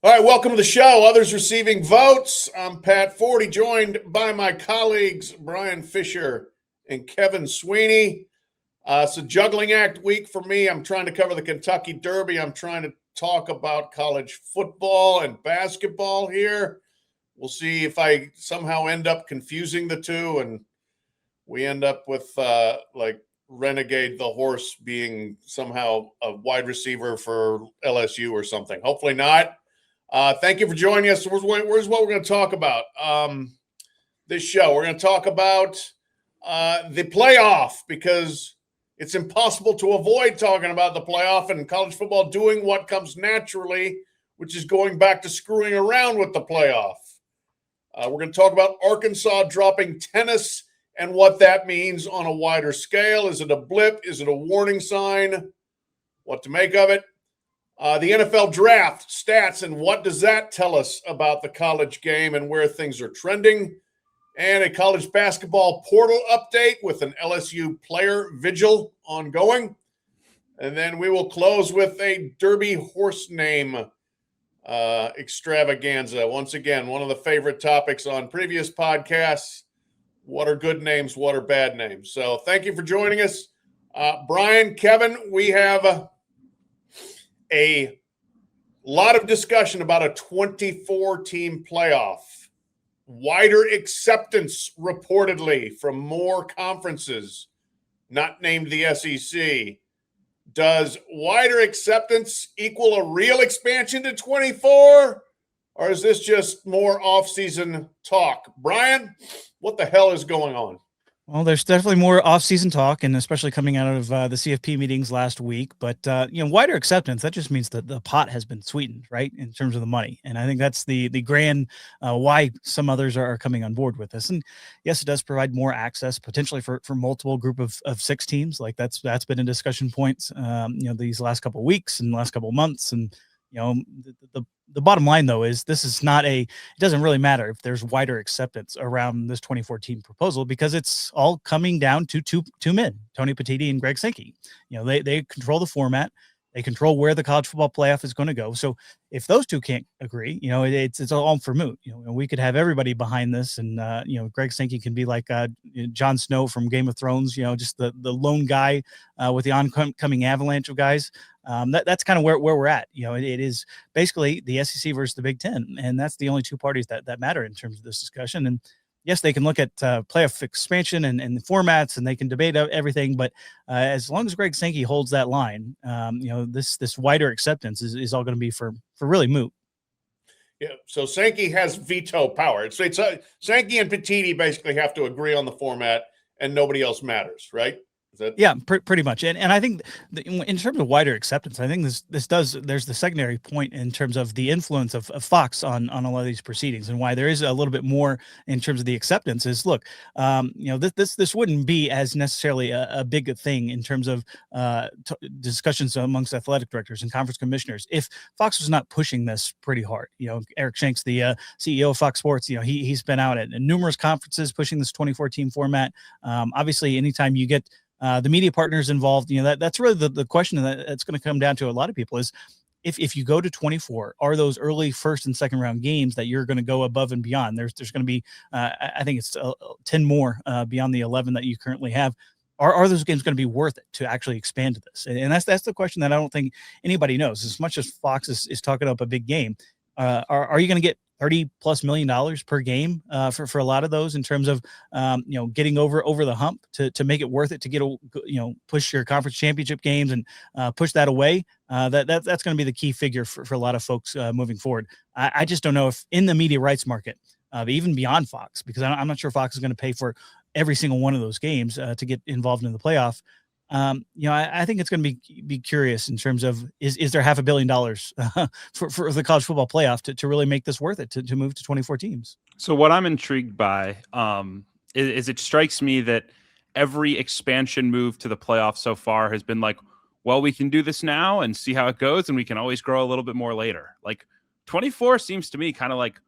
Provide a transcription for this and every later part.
All right, welcome to the show. Others receiving votes. I'm Pat Forde, joined by my colleagues Bryan, Fischer, and Kevin Sweeney. It's a juggling act week for me. I'm trying to cover the Kentucky Derby. I'm trying to talk about college football and basketball here. We'll see if I somehow end up confusing the two and we end up with like Renegade the horse being somehow a wide receiver for LSU or something. Hopefully not. Thank you for joining us. Here's what we're going to talk about this show. We're going to talk about the playoff because it's impossible to avoid talking about the playoff and college football doing what comes naturally, which is going back to screwing around with the playoff. We're going to talk about Arkansas dropping tennis and what that means on a wider scale. Is it a blip? Is it a warning sign? What to make of it? The NFL draft stats and what does that tell us about the college game and where things are trending, and a college basketball portal update with an LSU player vigil ongoing. And then we will close with a Derby horse name extravaganza. Once again, one of the favorite topics on previous podcasts. What are good names? What are bad names? So thank you for joining us. Bryan, Kevin, we have a lot of discussion about a 24-team playoff. Wider acceptance, reportedly, from more conferences, not named the SEC. Does wider acceptance equal a real expansion to 24? Or is this just more off-season talk? Bryan, what the hell is going on? Well, there's definitely more off-season talk, and especially coming out of the CFP meetings last week. But wider acceptance, that just means that the pot has been sweetened, right, in terms of the money. And I think that's the grand why some others are coming on board with this. And yes, it does provide more access potentially for multiple group of 6 teams. Like that's been a discussion point, these last couple of weeks and last couple of months. And the bottom line, though, is this is not it doesn't really matter if there's wider acceptance around this 2014 proposal, because it's all coming down to two men, Tony Petitti and Greg Sankey. They control the format. They control where the college football playoff is going to go. So if those two can't agree, it's all for moot. We could have everybody behind this, and Greg Sankey can be like Jon Snow from Game of Thrones. Just the lone guy with the oncoming avalanche of guys. That's kind of where we're at. It is basically the SEC versus the Big Ten, and that's the only two parties that matter in terms of this discussion. And yes, they can look at playoff expansion and the formats, and they can debate everything. But as long as Greg Sankey holds that line, this wider acceptance is all going to be for really moot. Yeah. So Sankey has veto power. It's Sankey and Petitti basically have to agree on the format, and nobody else matters, right? Yeah, pretty much. And I think in terms of wider acceptance, I think there's the secondary point in terms of the influence of Fox on a lot of these proceedings, and why there is a little bit more in terms of the acceptance is, look, this wouldn't be as necessarily a big thing in terms of discussions amongst athletic directors and conference commissioners if Fox was not pushing this pretty hard. Eric Shanks, the CEO of Fox Sports, he's been out at numerous conferences pushing this 2014 format. Obviously, anytime you get the media partners involved, that's really the question that's going to come down to a lot of people is if you go to 24, are those early first and second round games that you're going to go above and beyond? There's going to be, I think it's 10 more beyond the 11 that you currently have. Are those games going to be worth it to actually expand to this? And that's the question that I don't think anybody knows. As much as Fox is talking up a big game, are you going to get $30+ million per game for a lot of those in terms of getting over the hump to make it worth it to get push your conference championship games and push that away? That's going to be the key figure for a lot of folks moving forward. I just don't know if in the media rights market, even beyond Fox, because I'm not sure Fox is going to pay for every single one of those games to get involved in the playoff. I think it's going to be curious in terms of is there $500 million for the college football playoff to really make this worth it to move to 24 teams. So what I'm intrigued by is it strikes me that every expansion move to the playoff so far has been like, well, we can do this now and see how it goes, and we can always grow a little bit more later. Like 24 seems to me kind of like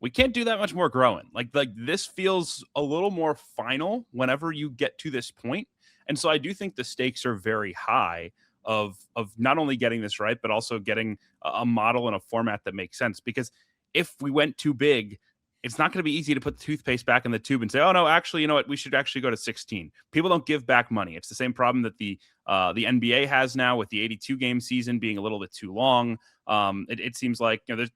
we can't do that much more growing. Like this feels a little more final whenever you get to this point. And so I do think the stakes are very high of not only getting this right, but also getting a model and a format that makes sense. Because if we went too big, it's not going to be easy to put the toothpaste back in the tube and say, oh no, actually, you know what, we should actually go to 16. People don't give back money. It's the same problem that the NBA has now with the 82 game season being a little bit too long. It seems like, you know,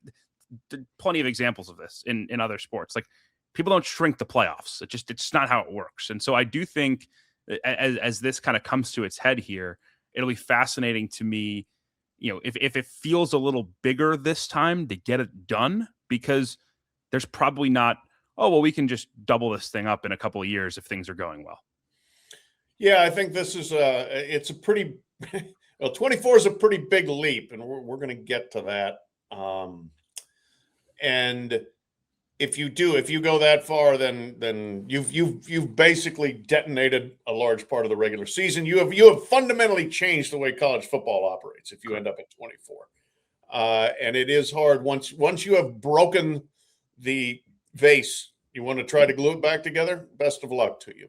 there's plenty of examples of this in other sports. Like, people don't shrink the playoffs. It's not how it works. And so I do think as this kind of comes to its head here, it'll be fascinating to me, you know, if it feels a little bigger this time to get it done, because there's probably not, oh, well, we can just double this thing up in a couple of years if things are going well. Yeah, I think this is it's a pretty, well, 24 is a pretty big leap, and we're going to get to that. And if you go that far, then you've basically detonated a large part of the regular season. You have fundamentally changed the way college football operates if you end up at 24. And it is hard once you have broken the vase, you want to try to glue it back together. Best of luck to you.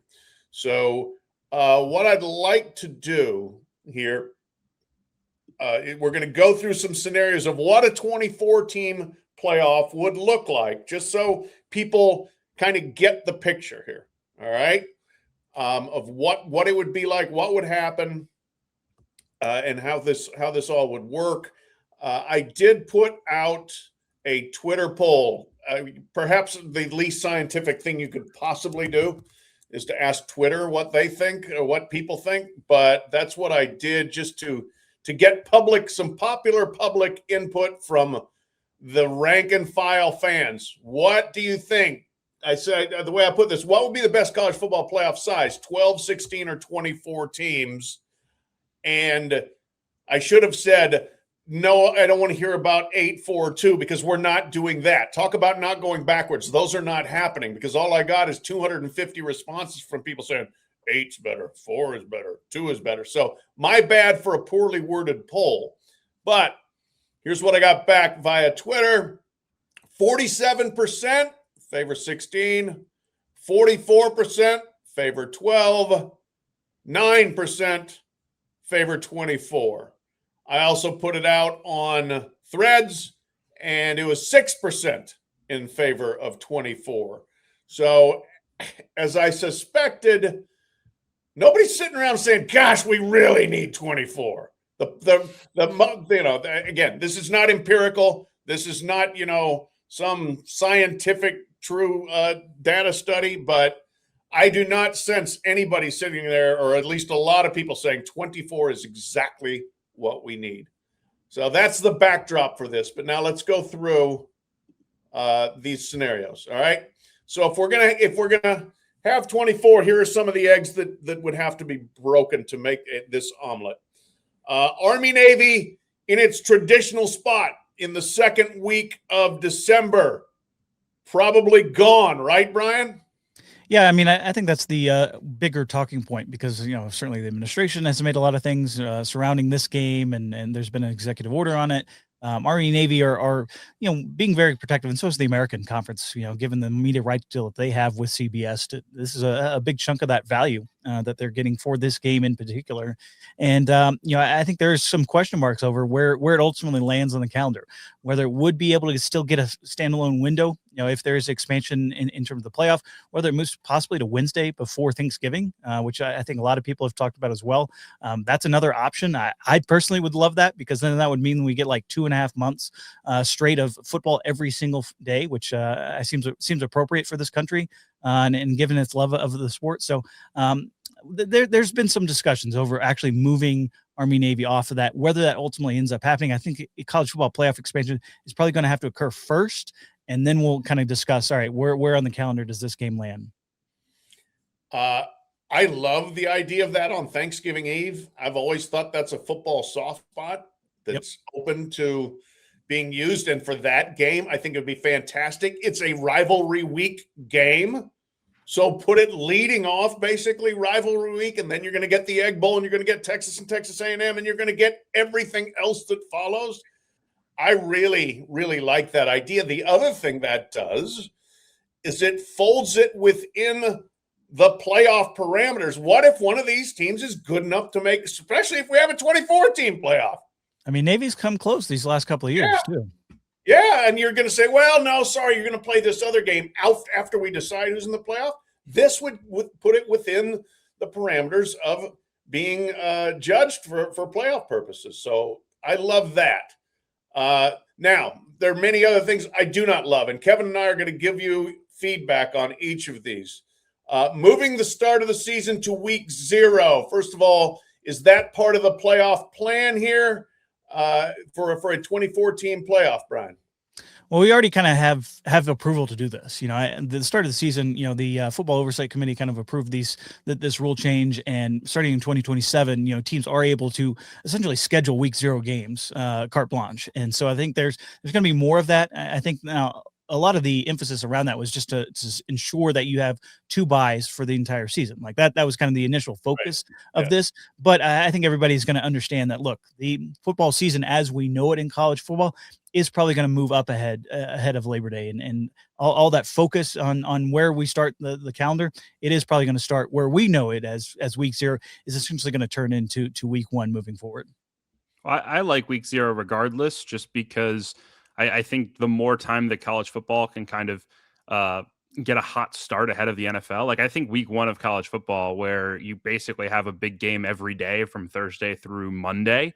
So what I'd like to do here, we're going to go through some scenarios of what a 24 team playoff would look like, just so people kind of get the picture here. All right. Of what it would be like, what would happen, and how this all would work. I did put out a Twitter poll. Perhaps the least scientific thing you could possibly do is to ask Twitter what they think or what people think. But that's what I did, just to get some popular public input from the rank and file fans. What do you think? I said, the way I put this, what would be the best college football playoff size? 12, 16, or 24 teams? And I should have said, no, I don't want to hear about 8, 4, 2, because we're not doing that. Talk about not going backwards. Those are not happening, because all I got is 250 responses from people saying 8's better, 4 is better, 2 is better. So my bad for a poorly worded poll. But here's what I got back via Twitter. 47% favor 16, 44% favor 12, 9% favor 24. I also put it out on Threads, and it was 6% in favor of 24. So, as I suspected, nobody's sitting around saying, gosh, we really need 24. Again, this is not empirical. This is not, some scientific true data study, but I do not sense anybody sitting there, or at least a lot of people saying 24 is exactly what we need. So that's the backdrop for this. But now let's go through these scenarios. All right. So if we're gonna have 24, here are some of the eggs that would have to be broken to make this omelet. Army Navy in its traditional spot in the second week of December, probably gone, right, Bryan? Yeah, I mean, I think that's the bigger talking point, because, certainly the administration has made a lot of things surrounding this game, and there's been an executive order on it. Army and Navy are being very protective, and so is the American Conference, given the media rights deal that they have with CBS. This is a big chunk of that value that they're getting for this game in particular. And, I think there's some question marks over where it ultimately lands on the calendar, whether it would be able to still get a standalone window, if there's expansion in terms of the playoff, whether it moves possibly to Wednesday before Thanksgiving, which I think a lot of people have talked about as well. That's another option. I personally would love that, because then that would mean we get like 2.5 months straight of football every single day, which seems appropriate for this country and given its love of the sport. So there's been some discussions over actually moving Army Navy off of that. Whether that ultimately ends up happening, I think college football playoff expansion is probably going to have to occur first, and then we'll kind of discuss, all right, where on the calendar does this game land? I love the idea of that on Thanksgiving Eve. I've always thought that's a football soft spot that's open to being used. And for that game, I think it would be fantastic. It's a rivalry week game. So put it leading off, basically rivalry week, and then you're going to get the Egg Bowl, and you're going to get Texas and Texas A&M, and you're going to get everything else that follows. I really, really like that idea. The other thing that does is it folds it within the playoff parameters. What if one of these teams is good enough to make, especially if we have a 24-team playoff? I mean, Navy's come close these last couple of years too. Yeah, and you're going to say, well, no, sorry, you're going to play this other game out after we decide who's in the playoff. This would put it within the parameters of being judged for playoff purposes. So I love that. Now, there are many other things I do not love, and Kevin and I are going to give you feedback on each of these. Moving the start of the season to week 0. First of all, is that part of the playoff plan here for a 24-team playoff, Bryan? Well, we already kind of have approval to do this. At the start of the season, the Football Oversight Committee kind of approved this rule change, and starting in 2027, teams are able to essentially schedule week 0 games, carte blanche. And so I think there's going to be more of that. I think now a lot of the emphasis around that was just to ensure that you have 2 buys for the entire season. Like that was kind of the initial focus of this. But I think everybody's going to understand that, look, the football season as we know it in college football is probably going to move up ahead of Labor Day, and all that focus on where we start the calendar. It is probably going to start where we know it as week 0 is essentially going to turn into week 1 moving forward. I like week 0 regardless, just because I think the more time that college football can kind of get a hot start ahead of the NFL. Like I think week 1 of college football, where you basically have a big game every day from Thursday through Monday,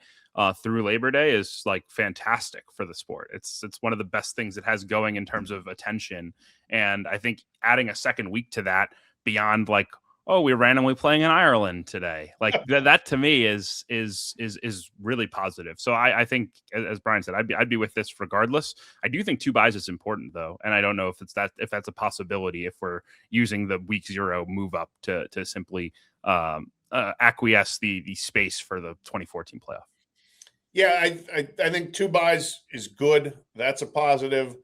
through Labor Day, is like fantastic for the sport. It's one of the best things it has going in terms of attention. And I think adding a second week to that, beyond like, oh, we're randomly playing in Ireland today, like that to me is really positive. So I think, as Bryan said, I'd be with this regardless. I do think 2 buys is important though, and I don't know if that's a possibility if we're using the week 0 move up to simply acquiesce the space for the 2014 playoff. Yeah, I think 2 buys is good. That's a positive.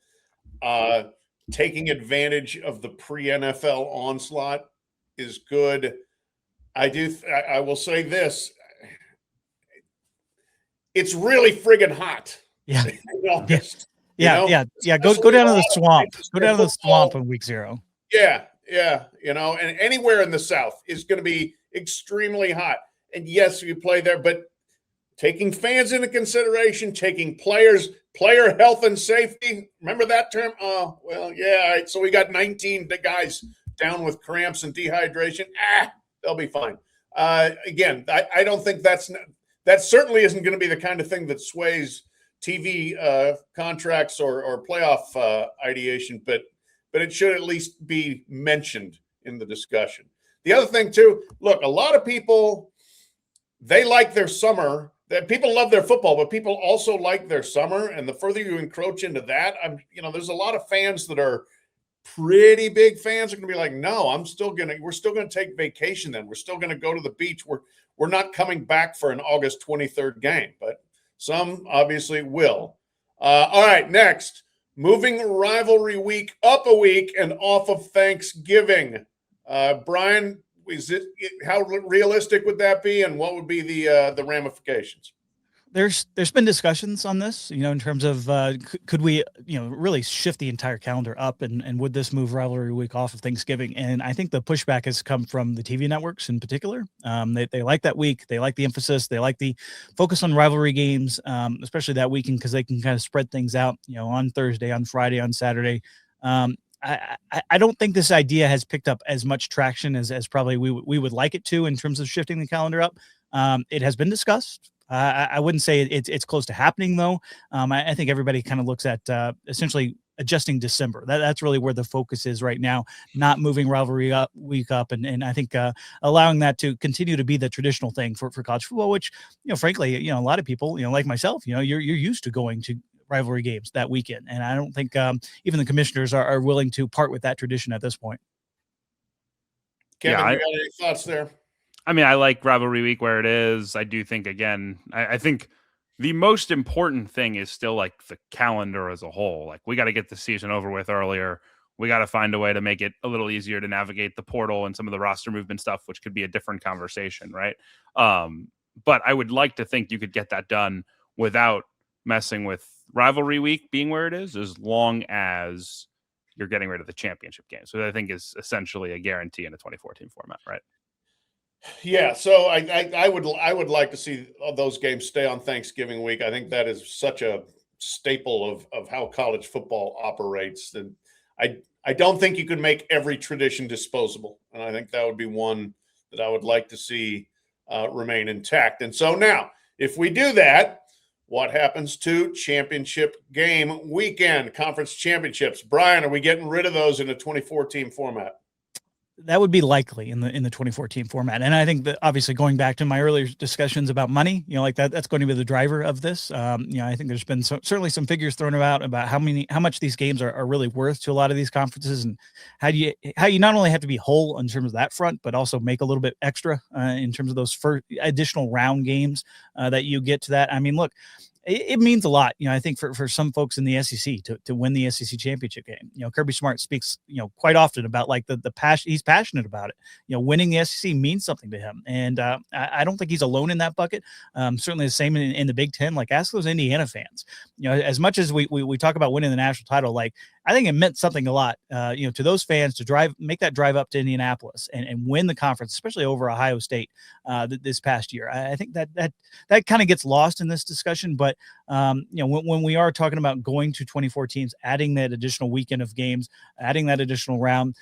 Taking advantage of the pre-NFL onslaught is good. I will say this. It's really friggin' hot. Yeah. Yeah. Go down to the swamp. Go down to the swamp in week 0. Yeah. And anywhere in the South is going to be extremely hot. And yes, you play there, but taking fans into consideration, taking player health and safety. Remember that term? Oh, well, yeah. All right. So we got 19 guys down with cramps and dehydration. They'll be fine. Again, I don't think that certainly isn't going to be the kind of thing that sways TV contracts or playoff ideation, but it should at least be mentioned in the discussion. The other thing too, look, a lot of people, they like their summer. That people love their football, but people also like their summer. And the further you encroach into that, there's a lot of fans that are pretty big fans are going to be like, no, we're still going to take vacation then. We're still going to go to the beach. We're not coming back for an August 23rd game, but some obviously will. All right, next, moving rivalry week up a week and off of Thanksgiving. Bryan, how realistic would that be, and what would be the ramifications? There's been discussions on this, in terms of could we, really shift the entire calendar up, and would this move rivalry week off of Thanksgiving? And I think the pushback has come from the TV networks in particular. They like that week. They like the emphasis. They like the focus on rivalry games, especially that weekend, because they can kind of spread things out, on Thursday, on Friday, on Saturday. I don't think this idea has picked up as much traction as probably we would like it to in terms of shifting the calendar up. It has been discussed. I wouldn't say it's close to happening though. I think everybody kind of looks at essentially adjusting December. That's really where the focus is right now, not moving rivalry week up. And I think allowing that to continue to be the traditional thing for college football, which, frankly, a lot of people, like myself, you're used to going to rivalry games that weekend. And I don't think even the commissioners are willing to part with that tradition at this point. Kevin, you got any thoughts there? I mean, I like rivalry week where it is. I do think, again, I think the most important thing is still like the calendar as a whole. Like, we got to get the season over with earlier. We got to find a way to make it a little easier to navigate the portal and some of the roster movement stuff, which could be a different conversation, right? But I would like to think you could get that done without messing with rivalry week being where it is, as long as you're getting rid of the championship game. So I think is essentially a guarantee in a 24-team format, right? Yeah, so I would like to see those games stay on Thanksgiving week. I think that is such a staple of how college football operates. And I don't think you can make every tradition disposable, and I think that would be one that I would like to see remain intact. And so now, if we do that, what happens to championship game weekend, conference championships? Bryan, are we getting rid of those in a 24-team format? That would be likely in the 2014 format. And I think that obviously going back to my earlier discussions about money, like that's going to be the driver of this. I think there's been certainly some figures thrown about how much these games are really worth to a lot of these conferences, and how you not only have to be whole in terms of that front, but also make a little bit extra in terms of those first additional round games that you get to that. I mean, look, it means a lot, I think for some folks in the SEC to win the SEC championship game. Kirby Smart speaks, quite often about like the passion. He's passionate about it. Winning the SEC means something to him. And I don't think he's alone in that bucket. Certainly the same in the Big Ten. Like, ask those Indiana fans, as much as we talk about winning the national title, like, I think it meant something a lot, to those fans to make that drive up to Indianapolis and win the conference, especially over Ohio State this past year. I think that kind of gets lost in this discussion. But, when we are talking about going to 24 teams, adding that additional weekend of games, adding that additional round,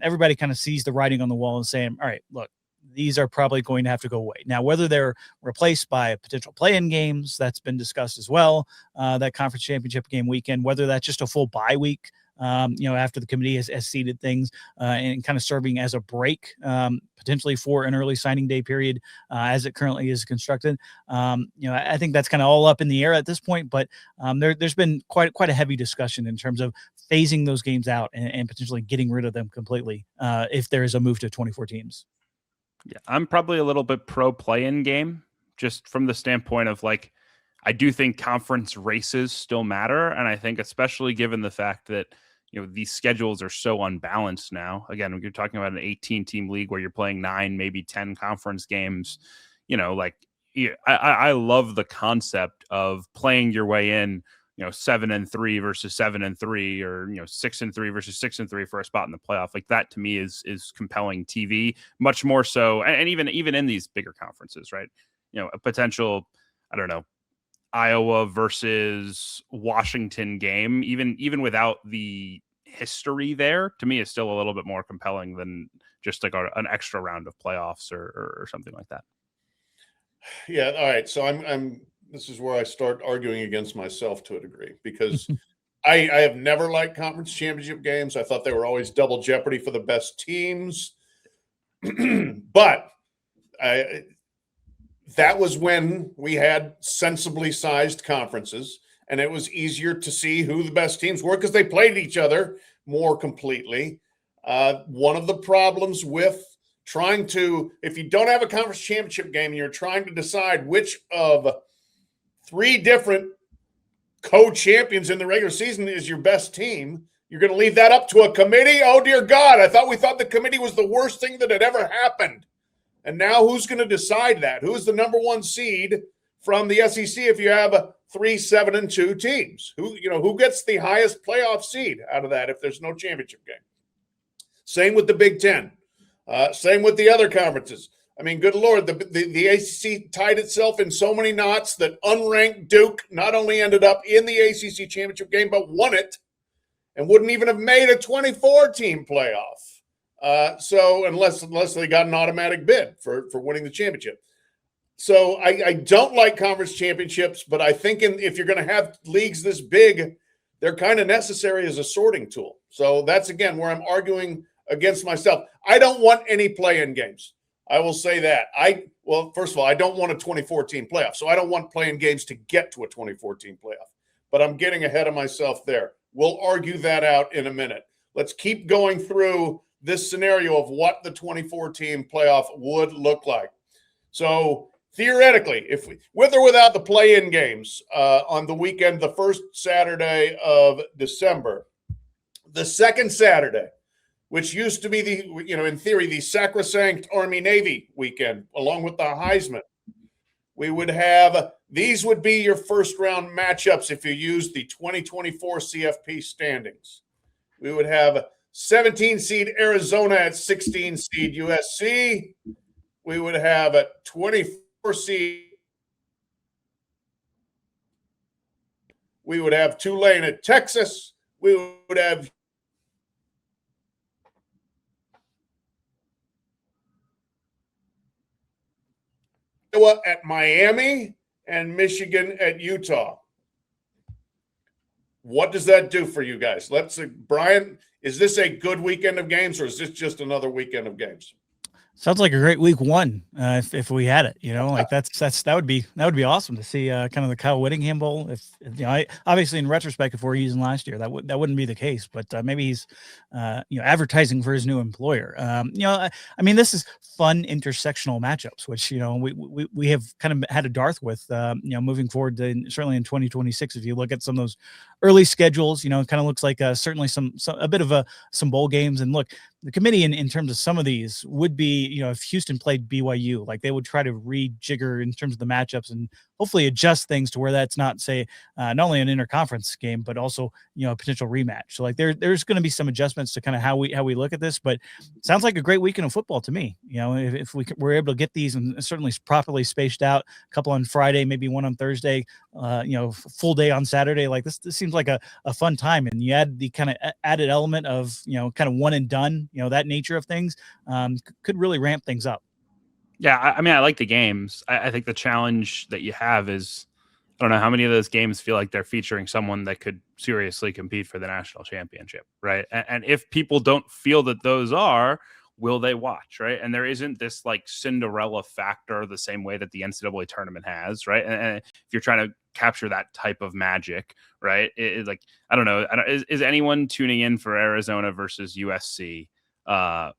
everybody kind of sees the writing on the wall and saying, all right, look, these are probably going to have to go away. Now, whether they're replaced by potential play-in games, that's been discussed as well, that conference championship game weekend, whether that's just a full bye week, after the committee has seeded things and kind of serving as a break, potentially for an early signing day period as it currently is constructed. I think that's kind of all up in the air at this point, but there's been quite a heavy discussion in terms of phasing those games out and potentially getting rid of them completely if there is a move to 24 teams. Yeah, I'm probably a little bit pro play-in game, just from the standpoint of like, I do think conference races still matter. And I think especially given the fact that, these schedules are so unbalanced now. Again, when you're talking about an 18-team league where you're playing 9, maybe 10 conference games, I love the concept of playing your way in, 7-3 versus 7-3, or 6-3 versus 6-3 for a spot in the playoff. Like, that to me is compelling TV, much more so, and even in these bigger conferences, right? A potential, I don't know, Iowa versus Washington game, even without the history there, to me is still a little bit more compelling than just like an extra round of playoffs or something like that. Yeah. All right. So this is where I start arguing against myself to a degree, because I have never liked conference championship games. I thought they were always double jeopardy for the best teams. But that was when we had sensibly sized conferences, and it was easier to see who the best teams were because they played each other more completely. One of the problems with if you don't have a conference championship game and you're trying to decide which of 3 different co-champions in the regular season is your best team, you're going to leave that up to a committee? Oh, dear God, we thought the committee was the worst thing that had ever happened. And now who's going to decide that? Who's the number 1 seed from the SEC if you have 3 7-2 teams? Who gets the highest playoff seed out of that if there's no championship game? Same with the Big Ten. Same with the other conferences. I mean, good Lord, the ACC tied itself in so many knots that unranked Duke not only ended up in the ACC championship game, but won it and wouldn't even have made a 24-team playoff. So unless they got an automatic bid for winning the championship. So I don't like conference championships, but I think if you're going to have leagues this big, they're kind of necessary as a sorting tool. So that's, again, where I'm arguing against myself. I don't want any play-in games. I will say that. First of all, I don't want a 24-team playoff. So I don't want play-in games to get to a 24-team playoff. But I'm getting ahead of myself there. We'll argue that out in a minute. Let's keep going through this scenario of what the 24-team playoff would look like. So theoretically, with or without the play-in games on the weekend, the first Saturday of December, the second Saturday, which used to be in theory, the sacrosanct Army-Navy weekend, along with the Heisman, these would be your first round matchups if you use the 2024 CFP standings. We would have 17 seed Arizona at 16 seed USC. We would have a 24 seed. We would have Tulane at Texas. We would have Iowa at Miami and Michigan at Utah. What does that do for you guys? Bryan, is this a good weekend of games, or is this just another weekend of games? Sounds like a great week one. If we had it, like that would be awesome to see kind of the Kyle Whittingham Bowl. If obviously in retrospect, if we're using last year, that wouldn't be the case. But maybe he's advertising for his new employer. I mean, this is fun intersectional matchups, which we have kind of had a dearth with. Moving forward to certainly in 2026, if you look at some of those early schedules, it kind of looks like certainly a bit of some bowl games. And look, the committee in terms of some of these would be, if Houston played BYU, like they would try to rejigger in terms of the matchups and hopefully adjust things to where that's not, say, not only an interconference game, but also, a potential rematch. So like there's going to be some adjustments to kind of how we look at this, but it sounds like a great weekend of football to me. If we're able to get these and certainly properly spaced out, a couple on Friday, maybe one on Thursday, full day on Saturday, like this seems like a fun time. And you add the kind of added element of, kind of one and done, that nature of things could really ramp things up. Yeah, I mean, I like the games. I think the challenge that you have is, I don't know how many of those games feel like they're featuring someone that could seriously compete for the national championship, right? And if people don't feel that those are, will they watch, right? And there isn't this like Cinderella factor the same way that the NCAA tournament has, right? And if you're trying to capture that type of magic, right? Like, I don't know. Is anyone tuning in for Arizona versus USC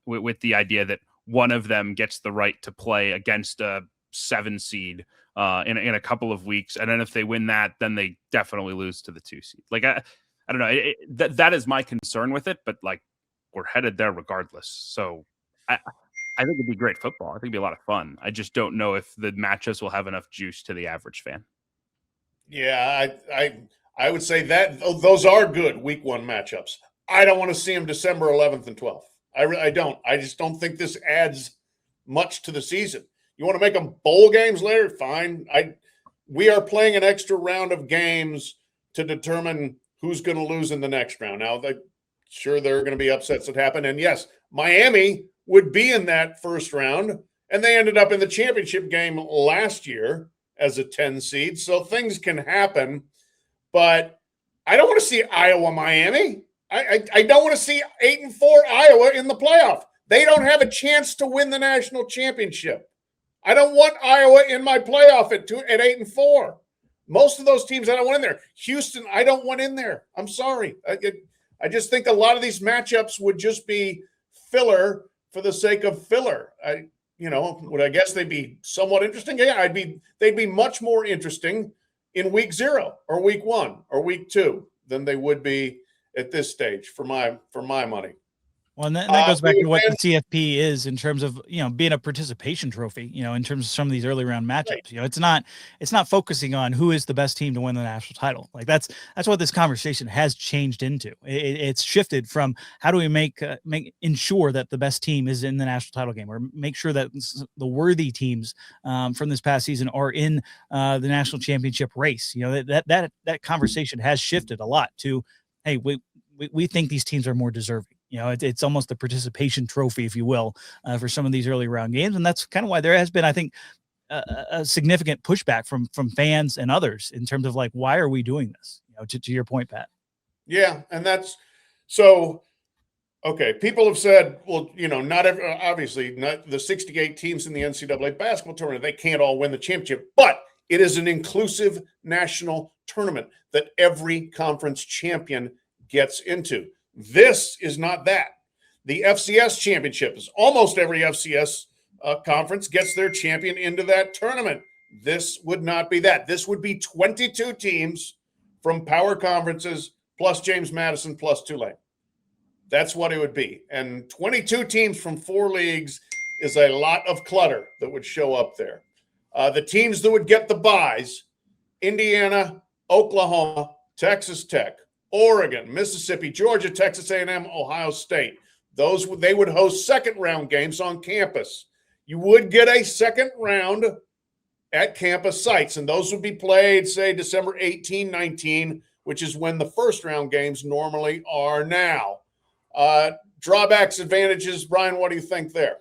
with the idea that one of them gets the right to play against a 7 seed in a couple of weeks, and then if they win that, then they definitely lose to the 2 seed? Like, I don't know. That is my concern with it, but like, we're headed there regardless. So I think it'd be great football. I think it'd be a lot of fun. I just don't know if the matchups will have enough juice to the average fan. Yeah, I would say that those are good week one matchups. I don't want to see them December 11th and 12th. I don't. I just don't think this adds much to the season. You want to make them bowl games later? Fine. We are playing an extra round of games to determine who's going to lose in the next round. Now, sure, there are going to be upsets that happen. And yes, Miami would be in that first round, and they ended up in the championship game last year as a 10 seed. So things can happen, but I don't want to see Iowa, Miami. I don't want to see 8-4 Iowa in the playoff. They don't have a chance to win the national championship. I don't want Iowa in my playoff at 8-4. Most of those teams I don't want in there. Houston, I don't want in there. I'm sorry. I just think a lot of these matchups would just be filler for the sake of filler. Would I guess they'd be somewhat interesting? Yeah, they'd be much more interesting in week 0 or week 1 or week 2 than they would be at this stage for my money. Well, and that goes back to what the CFP is in terms of, being a participation trophy, in terms of some of these early round matchups. Right. It's not focusing on who is the best team to win the national title. Like that's what this conversation has changed into. It's shifted from how do we ensure that the best team is in the national title game, or make sure that the worthy teams from this past season are in the national championship race. That conversation has shifted a lot to, hey, we think these teams are more deserving. It's almost a participation trophy, if you will, for some of these early round games. And that's kind of why there has been, I think, a significant pushback from fans and others in terms of like, why are we doing this? To your point, Pat. Yeah. And that's so, okay. People have said, well, obviously not the 68 teams in the NCAA basketball tournament, they can't all win the championship, but it is an inclusive national tournament that every conference champion gets into. This is not that. The FCS championship is almost every FCS conference gets their champion into that tournament. This would not be that. This would be 22 teams from power conferences plus James Madison plus Tulane. That's what it would be. And 22 teams from 4 leagues is a lot of clutter that would show up there. The teams that would get the buys, Indiana, Oklahoma, Texas Tech, Oregon, Mississippi, Georgia, Texas A&M, Ohio State. They would host second round games on campus. You would get a second round at campus sites, and those would be played, say, December 18, 19, which is when the first round games normally are now. Drawbacks, advantages, Bryan, what do you think there?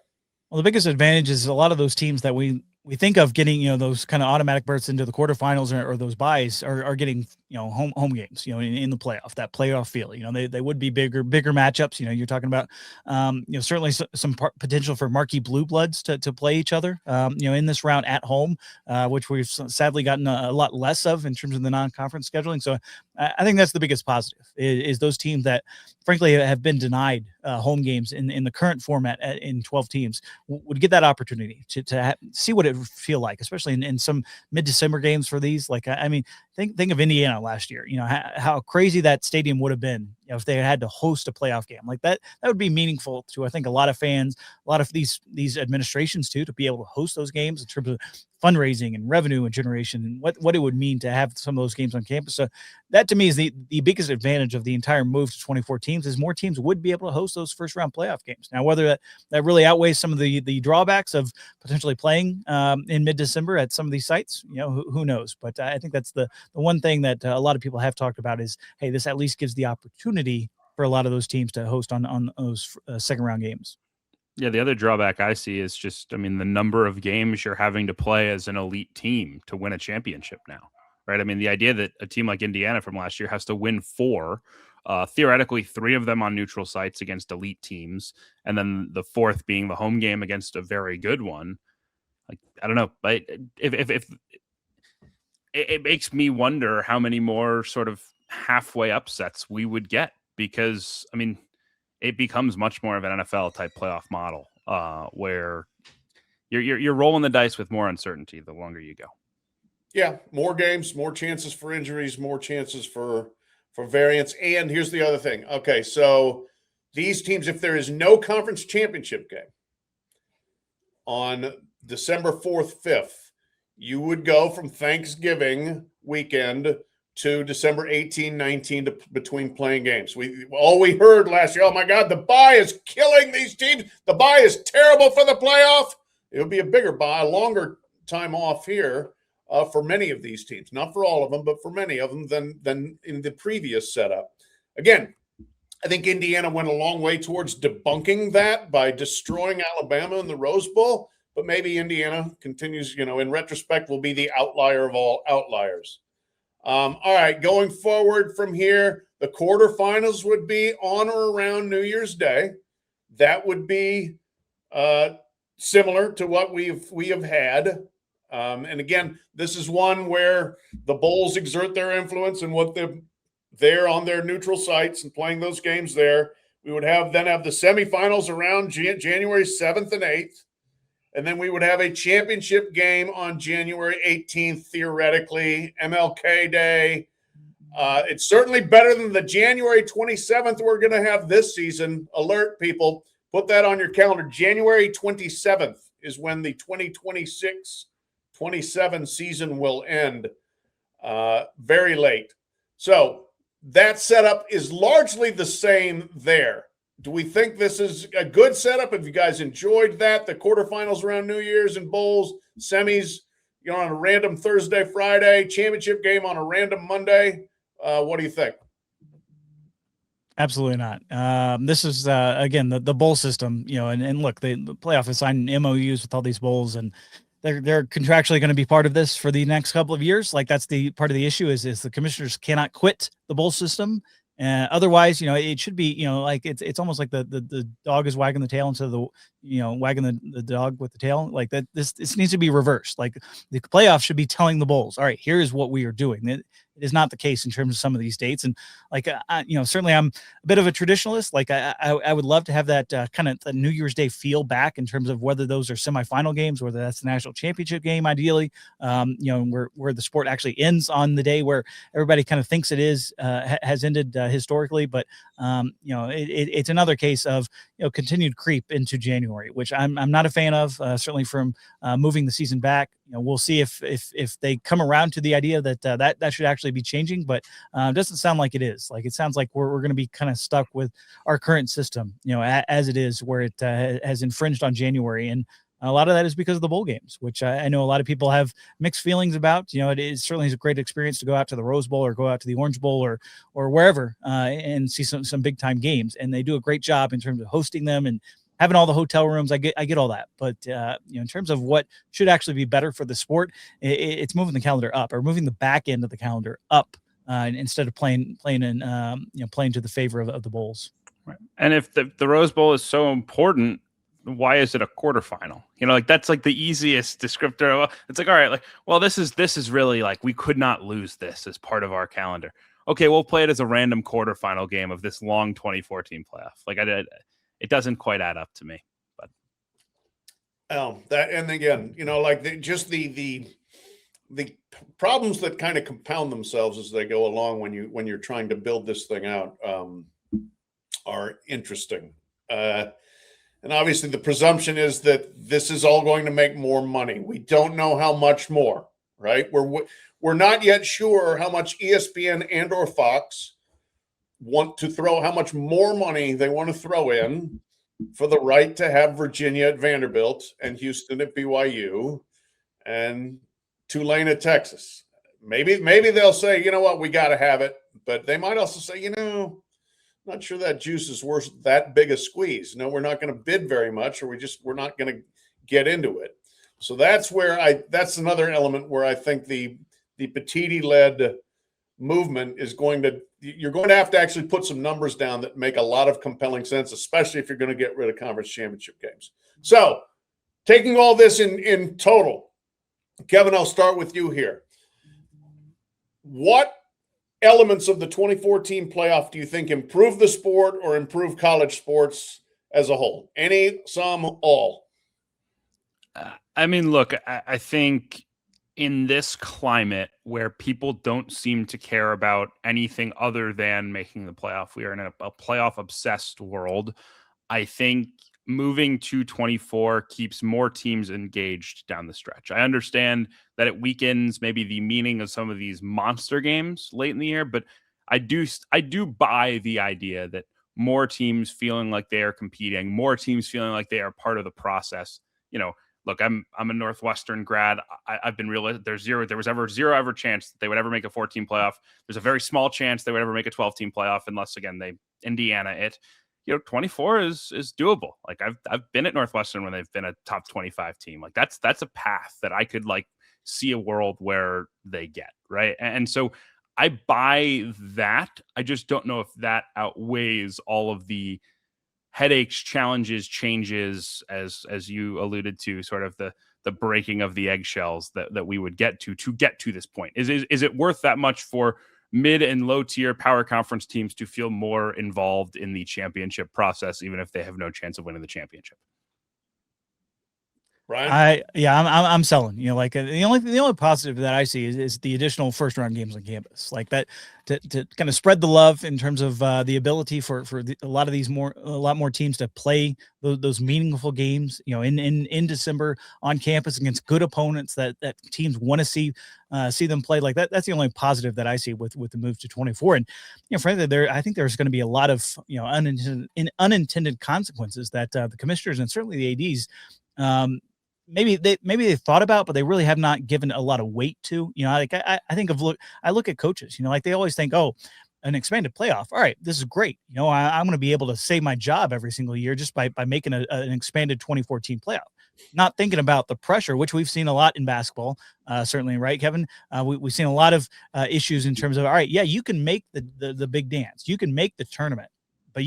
Well, the biggest advantage is a lot of those teams that we think of getting, those kind of automatic berths into the quarterfinals or those buys are getting, home games, in the playoff, that playoff feel. They would be bigger matchups. You're talking about, certainly some potential for marquee blue bloods to play each other, in this round at home, which we've sadly gotten a lot less of in terms of the non-conference scheduling. So I think that's the biggest positive is those teams that frankly have been denied home games in the current format in 12 teams would get that opportunity to see what it would feel like, especially in some mid-December games for these. Like, I mean, think of Indiana last year, how crazy that stadium would have been if they had to host a playoff game like that. That would be meaningful to, I think, a lot of fans, a lot of these administrations too, to be able to host those games in terms of fundraising and revenue and generation and what it would mean to have some of those games on campus. So that to me is the biggest advantage of the entire move to 24 teams is more teams would be able to host those first round playoff games. Now, whether that really outweighs some of the drawbacks of potentially playing in mid-December at some of these sites, who knows? But I think that's the one thing that a lot of people have talked about is, hey, this at least gives the opportunity for a lot of those teams to host on those second round games. Yeah, the other drawback I see is just, the number of games you're having to play as an elite team to win a championship now, right? I mean, the idea that a team like Indiana from last year has to win 4, theoretically 3 of them on neutral sites against elite teams, and then the 4th being the home game against a very good one. Like, I don't know, but if it makes me wonder how many more sort of halfway upsets we would get, because it becomes much more of an NFL type playoff model where you're rolling the dice with more uncertainty the longer you go. Yeah, more games, more chances for injuries, more chances for variance. And here's the other thing. Okay, so these teams, if there is no conference championship game on December 4th, 5th, you would go from Thanksgiving weekend to December 18, 19 between playing games. All we heard last year, oh my God, the bye is killing these teams. The bye is terrible for the playoff. It would be a bigger bye, longer time off here for many of these teams. Not for all of them, but for many of them than in the previous setup. Again, I think Indiana went a long way towards debunking that by destroying Alabama in the Rose Bowl, but maybe Indiana continues, in retrospect, will be the outlier of all outliers. All right, going forward from here, the quarterfinals would be on or around New Year's Day. That would be similar to what we have had. And again, this is one where the Bulls exert their influence and what they're on their neutral sites and playing those games there. We would have the semifinals around January 7th and 8th. And then we would have a championship game on January 18th, theoretically, MLK Day. It's certainly better than the January 27th we're going to have this season. Alert, people. Put that on your calendar. January 27th is when the 2026-27 season will end. Very late. So that setup is largely the same there. Do we think this is a good setup? Have you guys enjoyed that? The quarterfinals around New Year's and bowls, semis, on a random Thursday, Friday, championship game on a random Monday. What do you think? Absolutely not. This is again the bowl system, and look, the playoff has signed MOUs with all these bowls, and they're contractually going to be part of this for the next couple of years. Like, that's the part of the issue is the commissioners cannot quit the bowl system. Otherwise, it should be, like it's almost like the dog is wagging the tail instead of the, wagging the dog with the tail. Like that, this needs to be reversed. Like, the playoffs should be telling the bowls, all right, here is what we are doing. It is not the case in terms of some of these dates. And like, certainly I'm a bit of a traditionalist. Like, I would love to have that kind of New Year's Day feel back in terms of whether those are semifinal games, whether that's the national championship game, ideally, where the sport actually ends on the day where everybody kind of thinks it is, has ended historically. But, it's another case of, continued creep into January, which I'm not a fan of, certainly from moving the season back. We'll see if they come around to the idea that that should actually potentially be changing, but it doesn't sound like it is. Like, it sounds like we're going to be kind of stuck with our current system, as it is, where it has infringed on January. And a lot of that is because of the bowl games, which I know a lot of people have mixed feelings about. It is certainly a great experience to go out to the Rose Bowl or go out to the Orange Bowl or wherever and see some big time games. And they do a great job in terms of hosting them and having all the hotel rooms. I get all that. But, in terms of what should actually be better for the sport, it's moving the calendar up, or moving the back end of the calendar up instead of playing to the favor of the bowls. Right. And if the Rose Bowl is so important, why is it a quarterfinal? Like, that's like the easiest descriptor. It's like, all right, like, well, this is really like, we could not lose this as part of our calendar. Okay, we'll play it as a random quarterfinal game of this long 2014 playoff. Like, it doesn't quite add up to me. But that, and again, like the problems that kind of compound themselves as they go along when you're trying to build this thing out are interesting. And obviously the presumption is that this is all going to make more money. We don't know how much more, right? We're not yet sure how much ESPN and or Fox want to throw, how much more money they want to throw in for the right to have Virginia at Vanderbilt and Houston at BYU and Tulane at Texas. Maybe they'll say, you know what, we got to have it. But they might also say, not sure that juice is worth that big a squeeze. No, we're not going to bid very much, or we're not going to get into it. So that's that's another element where I think the Petitti-led movement is you're going to have to actually put some numbers down that make a lot of compelling sense, especially if you're going to get rid of conference championship games. So taking all this in total, Kevin, I'll start with you here. What elements of the 2014 playoff do you think improve the sport or improve college sports as a whole? Any, some, all? I mean, look, I think in this climate where people don't seem to care about anything other than making the playoff, we are in a playoff obsessed world. I think moving to 24 keeps more teams engaged down the stretch. I understand that it weakens maybe the meaning of some of these monster games late in the year, but I do buy the idea that more teams feeling like they are competing, more teams feeling like they are part of the process. Look, I'm a Northwestern grad. I've been real. There was ever zero chance that they would ever make a 14 playoff. There's a very small chance they would ever make a 12-team playoff, unless again they Indiana it. 24 is doable. Like, I've been at Northwestern when they've been a top 25 team. Like, that's a path that I could like see a world where they get, right. And so I buy that. I just don't know if that outweighs all of the headaches, challenges, changes, as you alluded to, sort of the breaking of the eggshells that we would get to this point. Is it worth that much for mid and low tier power conference teams to feel more involved in the championship process, even if they have no chance of winning the championship? Bryan? I'm selling. Like, the only positive that I see is the additional first round games on campus, like that to kind of spread the love in terms of the ability for a lot more teams to play those meaningful games, in December on campus against good opponents that teams want to see them play. Like that. That's the only positive that I see with the move to 24. And frankly, I think there's going to be a lot of unintended consequences that the commissioners and certainly the ADs. Maybe they thought about, but they really have not given a lot of weight to. Like I look at coaches. Like they always think, oh, an expanded playoff. All right, this is great. I'm going to be able to save my job every single year just by making an expanded 2014 playoff. Not thinking about the pressure, which we've seen a lot in basketball, certainly, right, Kevin? We've seen a lot of issues in terms of, all right, yeah, you can make the big dance, you can make the tournament, but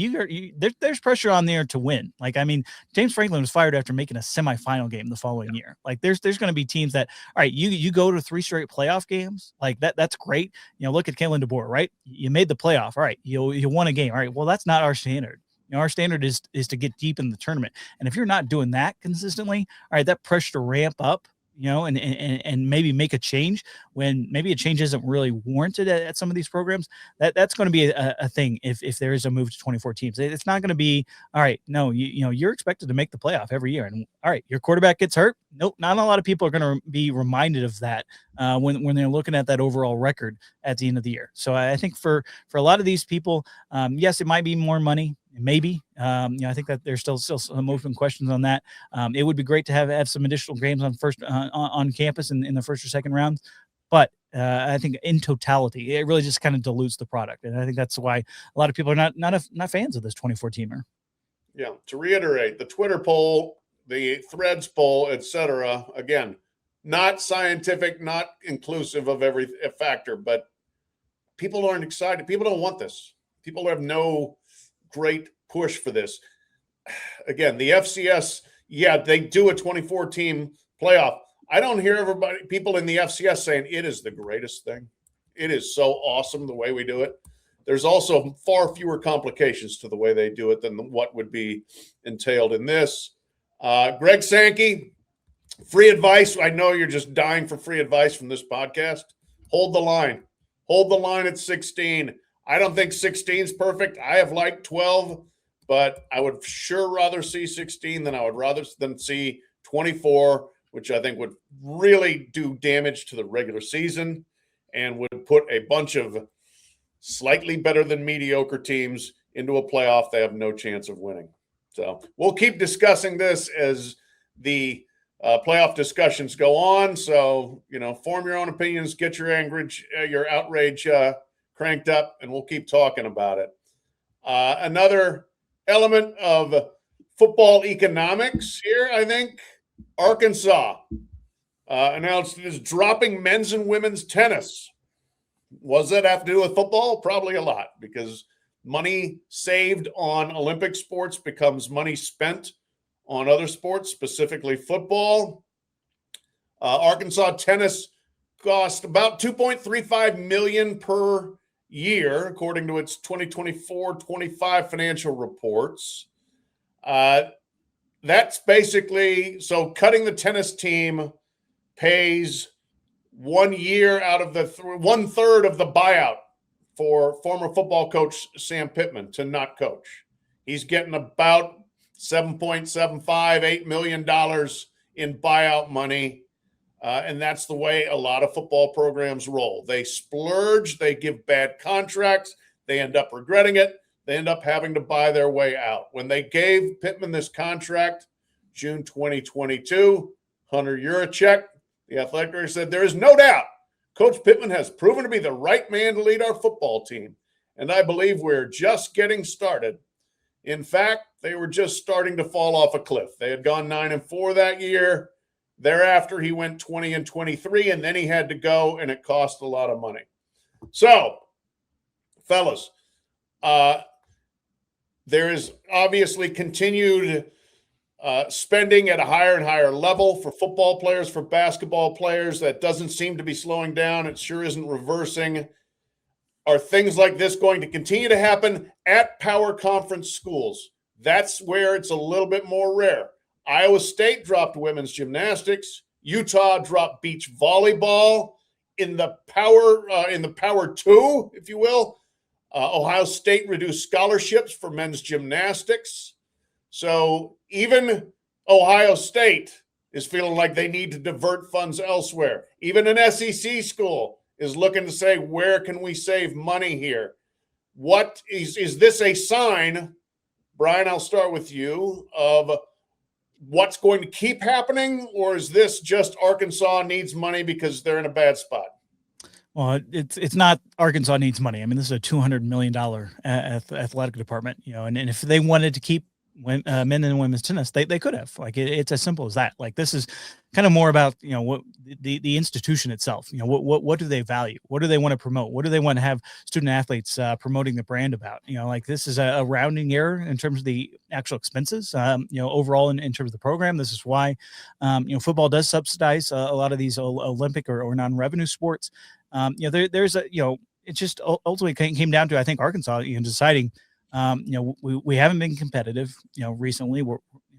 there's pressure on there to win. Like, I mean, James Franklin was fired after making a semifinal game the following year. Like, there's going to be teams that, all right, you go to 3 straight playoff games, like that's great. Look at Kalen DeBoer, right? You made the playoff, all right? You won a game, all right? Well, that's not our standard. Our standard is to get deep in the tournament, and if you're not doing that consistently, all right, that pressure to ramp up, and maybe make a change when maybe a change isn't really warranted at some of these programs. That's going to be a thing if there is a move to 24 teams. It's not going to be, all right, no, you're expected to make the playoff every year. And all right, your quarterback gets hurt. Nope, not a lot of people are going to be reminded of that when they're looking at that overall record at the end of the year. So I think for a lot of these people, yes, it might be more money. Maybe, I think that there's still some open questions on that. It would be great to have some additional games on campus in the first or second round, but I think in totality, it really just kind of dilutes the product, and I think that's why a lot of people are not fans of this 24-teamer. Yeah. To reiterate, the Twitter poll, the Threads poll, etc. Again, not scientific, not inclusive of every factor, but people aren't excited. People don't want this. People have no great push for this. Again, the FCS, they do a 24-team playoff. I don't hear people in the FCS saying it is the greatest thing. It is so awesome the way we do it. There's also far fewer complications to the way they do it than what would be entailed in this. Greg Sankey, free advice. I know you're just dying for free advice from this podcast. Hold the line. Hold the line at 16. I don't think 16 is perfect. I have liked 12, but I would sure rather see 16 than I would rather than see 24, which I think would really do damage to the regular season and would put a bunch of slightly better than mediocre teams into a playoff they have no chance of winning. So we'll keep discussing this as the playoff discussions go on. So, form your own opinions, get your outrage cranked up, and we'll keep talking about it. Another element of football economics here, I think, Arkansas announced it is dropping men's and women's tennis. What does that have to do with football? Probably a lot, because money saved on Olympic sports becomes money spent on other sports, specifically football. Arkansas tennis cost about $2.35 million per year, according to its 2024-25 financial reports. That's basically, so cutting the tennis team pays 1 year out of the 1/3 of the buyout for former football coach Sam Pittman to not coach. He's getting about $7.75-8 million in buyout money. And that's the way a lot of football programs roll. They splurge, they give bad contracts, they end up regretting it, they end up having to buy their way out. When they gave Pittman this contract, June 2022, Hunter Yurachek, the athletic director, said, "There is no doubt Coach Pittman has proven to be the right man to lead our football team, and I believe we're just getting started." In fact, they were just starting to fall off a cliff. They had gone 9-4 that year. Thereafter, he went 20-23, and then he had to go, and it cost a lot of money. So, fellas, there is obviously continued spending at a higher and higher level for football players, for basketball players. That doesn't seem to be slowing down. It sure isn't reversing. Are things like this going to continue to happen at power conference schools? That's where it's a little bit more rare. Iowa State dropped women's gymnastics. Utah dropped beach volleyball. In the power two, if you will, Ohio State reduced scholarships for men's gymnastics. So even Ohio State is feeling like they need to divert funds elsewhere. Even an SEC school is looking to say, where can we save money here? What is this a sign, Bryan, I'll start with you, of what's going to keep happening, or is this just Arkansas needs money because they're in a bad spot? Well, it's not Arkansas needs money. I mean, this is a $200 million athletic department, and if they wanted to keep men and women's tennis, they could have. Like it's as simple as that. Like this is kind of more about what the institution itself. What do they value? What do they want to promote? What do they want to have student athletes promoting the brand about? Like this is a rounding error in terms of the actual expenses. Overall in terms of the program, this is why football does subsidize a lot of these Olympic or non-revenue sports. There's it just ultimately came down to, I think, Arkansas deciding. We haven't been competitive, recently. We're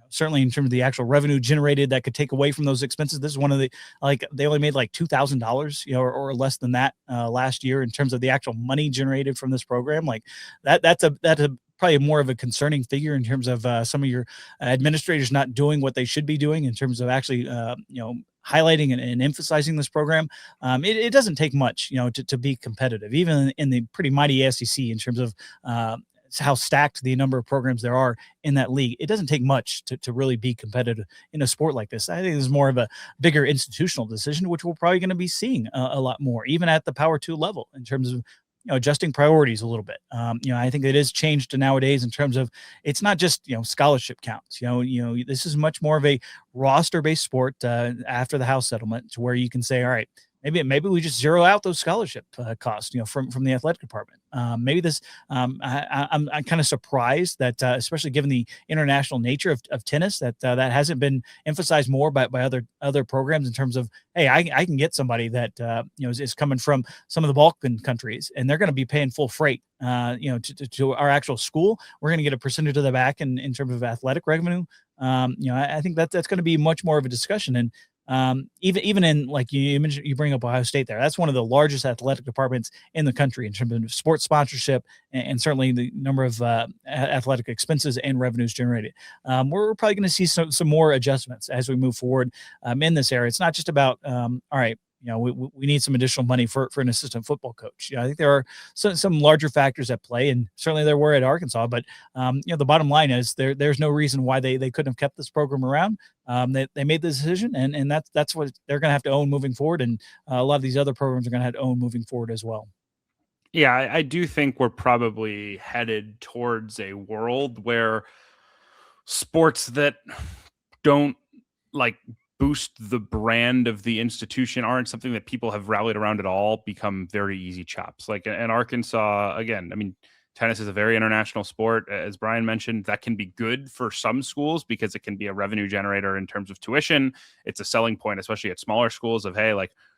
certainly in terms of the actual revenue generated that could take away from those expenses. This is one of the, like, they only made like $2,000, or less than that last year in terms of the actual money generated from this program. Like that's a probably more of a concerning figure in terms of some of your administrators not doing what they should be doing in terms of actually, highlighting and emphasizing this program. It doesn't take much, to be competitive, even in the pretty mighty SEC in terms of how stacked the number of programs there are in that league. It doesn't take much to really be competitive in a sport like this. I think it's more of a bigger institutional decision, which we're probably going to be seeing a lot more, even at the Power 2 level in terms of adjusting priorities a little bit. I think it is changed to nowadays in terms of it's not just scholarship counts. This is much more of a roster-based sport after the House settlement, to where you can say, all right, maybe we just zero out those scholarship costs, from the athletic department. Maybe this, I'm kind of surprised that, especially given the international nature of tennis, that hasn't been emphasized more by other programs in terms of, hey, I can get somebody that is coming from some of the Balkan countries, and they're going to be paying full freight, to our actual school. We're going to get a percentage of the back in terms of athletic revenue. I think that's going to be much more of a discussion. And even in, like you mentioned, you bring up Ohio State there. That's one of the largest athletic departments in the country in terms of sports sponsorship and certainly the number of athletic expenses and revenues generated. We're probably going to see some more adjustments as we move forward in this area. It's not just about, all right, we need some additional money for an assistant football coach. I think there are some larger factors at play, and certainly there were at Arkansas. But the bottom line is there's no reason why they couldn't have kept this program around. They made the decision, and that's what they're going to have to own moving forward. And a lot of these other programs are going to have to own moving forward as well. Yeah, I do think we're probably headed towards a world where sports that don't boost the brand of the institution, aren't something that people have rallied around at all, become very easy chops. Like in Arkansas, again, I mean, tennis is a very international sport. As Bryan mentioned, that can be good for some schools because it can be a revenue generator in terms of tuition. It's a selling point, especially at smaller schools, of, hey,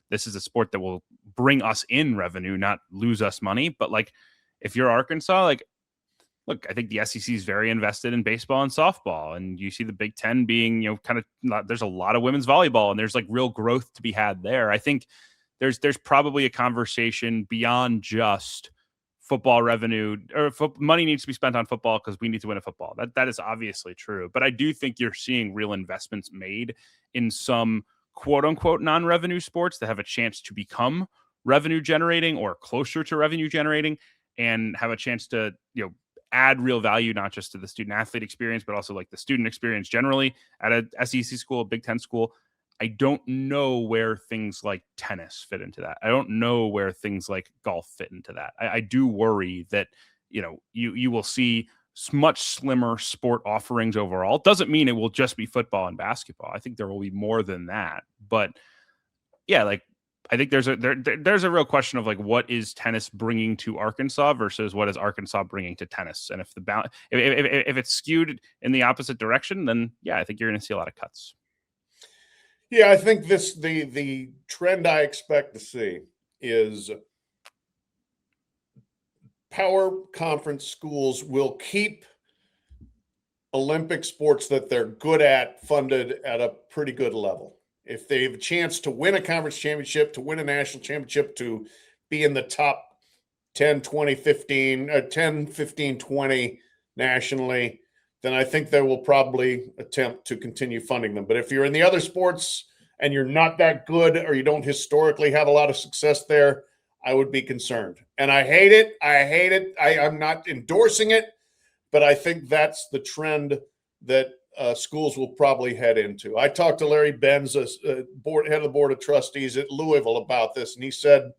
this is a sport that will bring us in revenue, not lose us money. But if you're Arkansas, look, I think the SEC is very invested in baseball and softball, and you see the Big Ten being, there's a lot of women's volleyball, and there's real growth to be had there. I think there's probably a conversation beyond just football revenue, or money needs to be spent on football because we need to win a football. That is obviously true, but I do think you're seeing real investments made in some quote unquote non-revenue sports that have a chance to become revenue generating or closer to revenue generating, and have a chance to add real value, not just to the student athlete experience, but also the student experience generally at a SEC school, a Big Ten school. I don't know where things like tennis fit into that. I don't know where things like golf fit into that. I do worry that, you will see much slimmer sport offerings overall. Doesn't mean it will just be football and basketball. I think there will be more than that. But yeah, I think there's a real question of what is tennis bringing to Arkansas versus what is Arkansas bringing to tennis. And if if it's skewed in the opposite direction, then yeah, I think you're going to see a lot of cuts. Yeah, I think the trend I expect to see is power conference schools will keep Olympic sports that they're good at funded at a pretty good level. If they have a chance to win a conference championship, to win a national championship, to be in the top 10, 20, 15, 10, 15, 20 nationally, then I think they will probably attempt to continue funding them. But if you're in the other sports and you're not that good, or you don't historically have a lot of success there, I would be concerned. And I hate it. I'm not endorsing it, but I think that's the trend that schools will probably head into. I talked to Larry Benz, head of the board of trustees at Louisville, about this, and he said,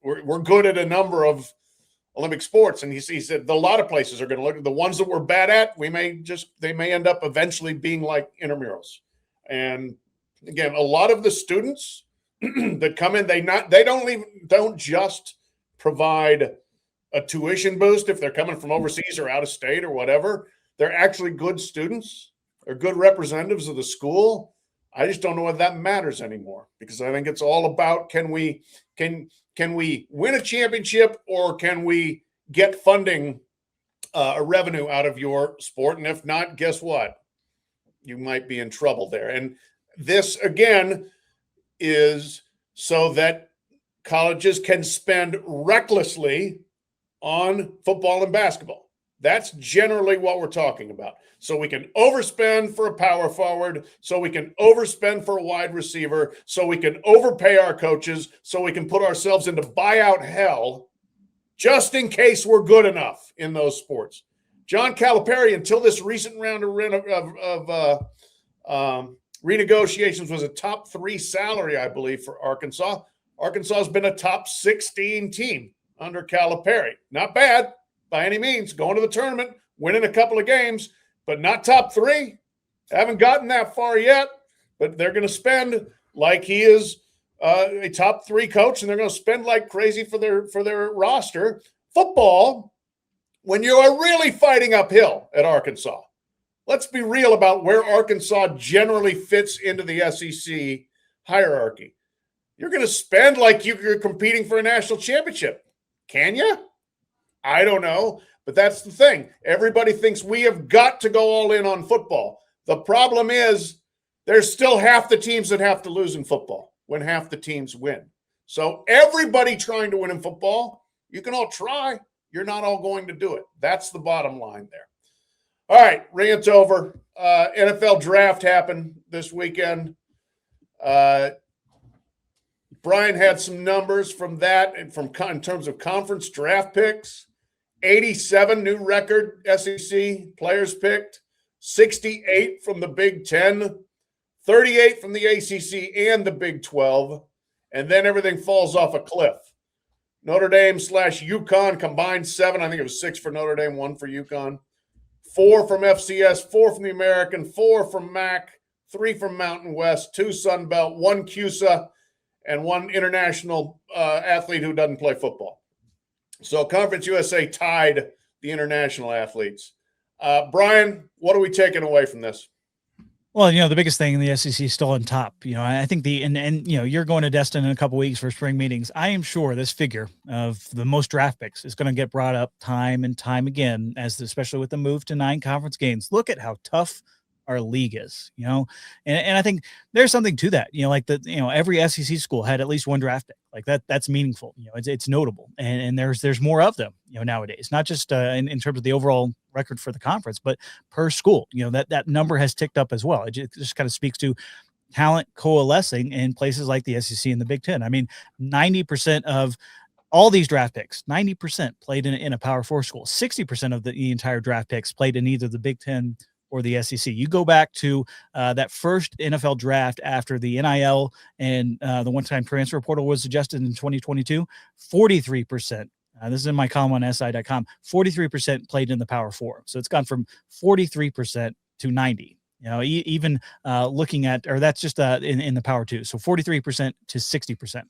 we're good at a number of Olympic sports, and he said a lot of places are going to look at the ones that we're bad at. They may end up eventually being like intramurals. And again, a lot of the students that come in, they don't just provide a tuition boost if they're coming from overseas or out of state or whatever. They're actually good students. They're good representatives of the school. I just don't know whether that matters anymore, because I think it's all about, can we win a championship, or can we get funding, a revenue out of your sport? And if not, guess what? you might be in trouble there. And this, again, is so that colleges can spend recklessly on football and basketball. That's generally what we're talking about. So we can overspend for a power forward, so we can overspend for a wide receiver, so we can overpay our coaches, so we can put ourselves into buyout hell just in case we're good enough in those sports. John Calipari, until this recent round of renegotiations, was a top 3 salary, I believe, for Arkansas. Arkansas has been a top 16 team under Calipari. Not bad by any means, going to the tournament, winning a couple of games, but not top 3. Haven't gotten that far yet, but they're going to spend like he is a top 3 coach, and they're going to spend like crazy for their roster. Football, when you are really fighting uphill at Arkansas, let's be real about where Arkansas generally fits into the SEC hierarchy. You're going to spend like you're competing for a national championship. Can you? I don't know, but that's the thing. Everybody thinks we have got to go all in on football. The problem is there's still half the teams that have to lose in football when half the teams win. So everybody trying to win in football, you can all try. You're not all going to do it. That's the bottom line there. All right, rant over. NFL draft happened this weekend. Bryan had some numbers from that and in terms of conference draft picks. 87 new record SEC players picked, 68 from the Big Ten, 38 from the ACC and the Big 12, and then everything falls off a cliff. Notre Dame / UConn combined 7. I think it was 6 for Notre Dame, 1 for UConn. 4 from FCS, 4 from the American, 4 from MAC, 3 from Mountain West, 2 Sun Belt, 1 CUSA, and 1 international athlete who doesn't play football. So Conference USA tied the international athletes. Bryan, what are we taking away from this? Well, the biggest thing in the SEC is still on top. I think you're going to Destin in a couple weeks for spring meetings. I am sure this figure of the most draft picks is going to get brought up time and time again, especially with the move to 9 conference games. Look at how tough our league is, and I think there's something to that, every SEC school had at least 1 draft pick. Like that's meaningful. It's notable. And there's more of them, nowadays, not just in terms of the overall record for the conference, but per school, that number has ticked up as well. It just kind of speaks to talent coalescing in places like the SEC and the Big Ten. I mean, 90% of all these draft picks, 90% played in a Power 4 school. 60% of the entire draft picks played in either the Big Ten or the SEC. You go back to that first NFL draft after the NIL and the one-time transfer portal was adjusted in 2022, 43%. This is in my column on SI.com. 43% played in the Power 4. So it's gone from 43% to 90. Even looking at, or that's just in the Power 2. So 43% to 60%,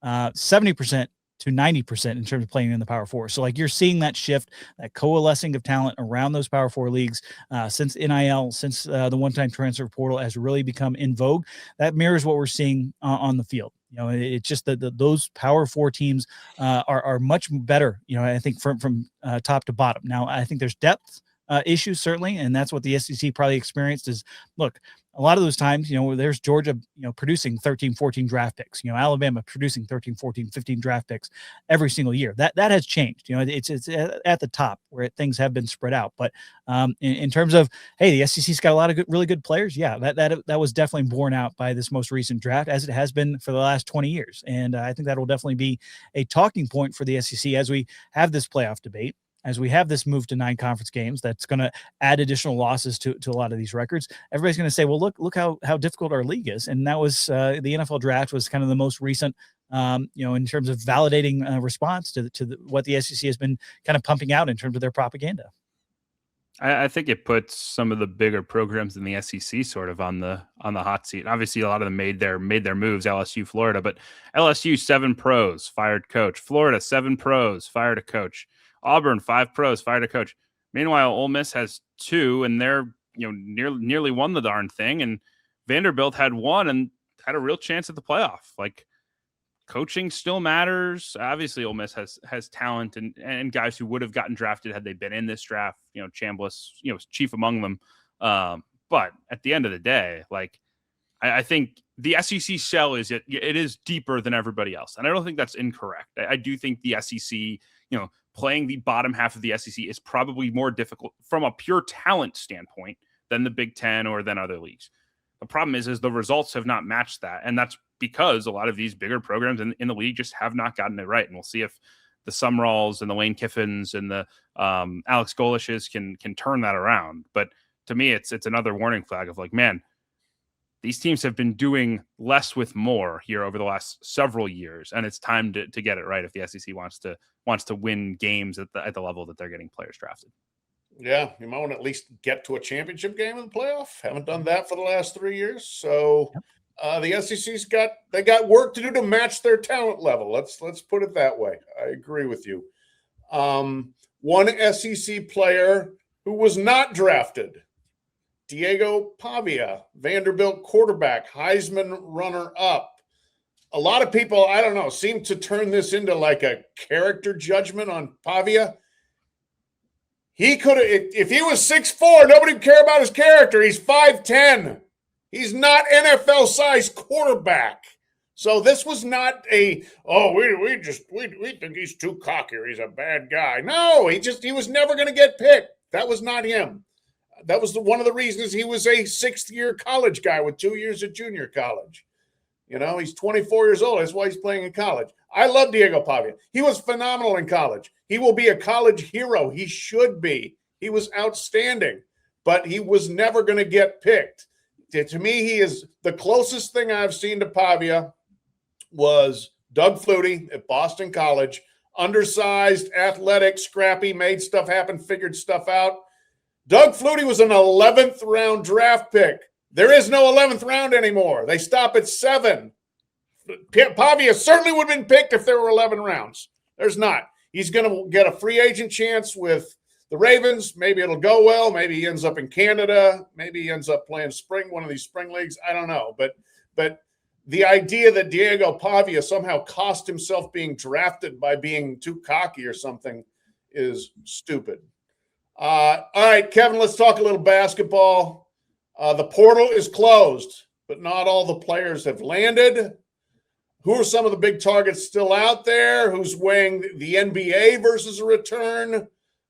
70% to 90% in terms of playing in the Power 4. So you're seeing that shift, that coalescing of talent around those Power 4 leagues since NIL, since the one-time transfer portal has really become in vogue. That mirrors what we're seeing on the field. It's just that those Power 4 teams are much better, I think from top to bottom. Now, I think there's depth issues, certainly, and that's what the SEC probably experienced is, look, a lot of those times, there's Georgia, producing 13, 14 draft picks, Alabama producing 13, 14, 15 draft picks every single year. That has changed. It's at the top where things have been spread out. But in terms of, hey, the SEC's got a lot of really good players. Yeah, that was definitely borne out by this most recent draft, as it has been for the last 20 years. And I think that will definitely be a talking point for the SEC as we have this playoff debate. As we have this move to 9 conference games, that's going to add additional losses to a lot of these records. Everybody's going to say, well, look how difficult our league is. And that was the NFL draft was kind of the most recent, in terms of validating response to what the SEC has been kind of pumping out in terms of their propaganda. I think it puts some of the bigger programs in the SEC sort of on the hot seat. Obviously, a lot of them made their moves. LSU, Florida, but LSU 7 pros, fired coach. Florida 7 pros, fired a coach. Auburn 5 pros, fired a coach. Meanwhile, Ole Miss has 2, and they're nearly won the darn thing. And Vanderbilt had 1 and had a real chance at the playoff. Coaching still matters. Obviously, Ole Miss has talent and guys who would have gotten drafted had they been in this draft. Chambliss, chief among them. But at the end of the day, like, I think the SEC shell it is deeper than everybody else. And I don't think that's incorrect. I do think the SEC, playing the bottom half of the SEC is probably more difficult from a pure talent standpoint than the Big Ten or than other leagues. The problem is the results have not matched that. And that's because a lot of these bigger programs in the league just have not gotten it right. And we'll see if the Sumralls and the Lane Kiffins and the Alex Golishes can turn that around. But to me, it's another warning flag of like, man, these teams have been doing less with more here over the last several years, and it's time to get it right if the SEC wants to win games at the level that they're getting players drafted. Yeah, you might want to at least get to a championship game in the playoff. Haven't done that for the last 3 years, so the SEC's got work to do to match their talent level. Let's put it that way. I agree with you. One SEC player who was not drafted. Diego Pavia, Vanderbilt quarterback, Heisman runner-up. A lot of people, I don't know, seem to turn this into like a character judgment on Pavia. He could have, if he was 6'4", nobody would care about his character. He's 5'10". He's not NFL-sized quarterback. So this was not we think he's too cocky or he's a bad guy. No, he was never going to get picked. That was not him. That was one of the reasons he was a sixth-year college guy with 2 years of junior college. He's 24 years old. That's why he's playing in college. I love Diego Pavia. He was phenomenal in college. He will be a college hero. He should be. He was outstanding, but he was never going to get picked. To me, he is the closest thing I've seen to Pavia was Doug Flutie at Boston College. Undersized, athletic, scrappy, made stuff happen, figured stuff out. Doug Flutie was an 11th round draft pick. There is no 11th round anymore. They stop at 7. Pavia certainly would have been picked if there were 11 rounds. There's not. He's going to get a free agent chance with the Ravens. Maybe it'll go well. Maybe he ends up in Canada. Maybe he ends up playing one of these spring leagues. I don't know. But the idea that Diego Pavia somehow cost himself being drafted by being too cocky or something is stupid. All right, Kevin, let's talk a little basketball. The portal is closed, but not all the players have landed. Who are some of the big targets still out there? Who's weighing the NBA versus a return?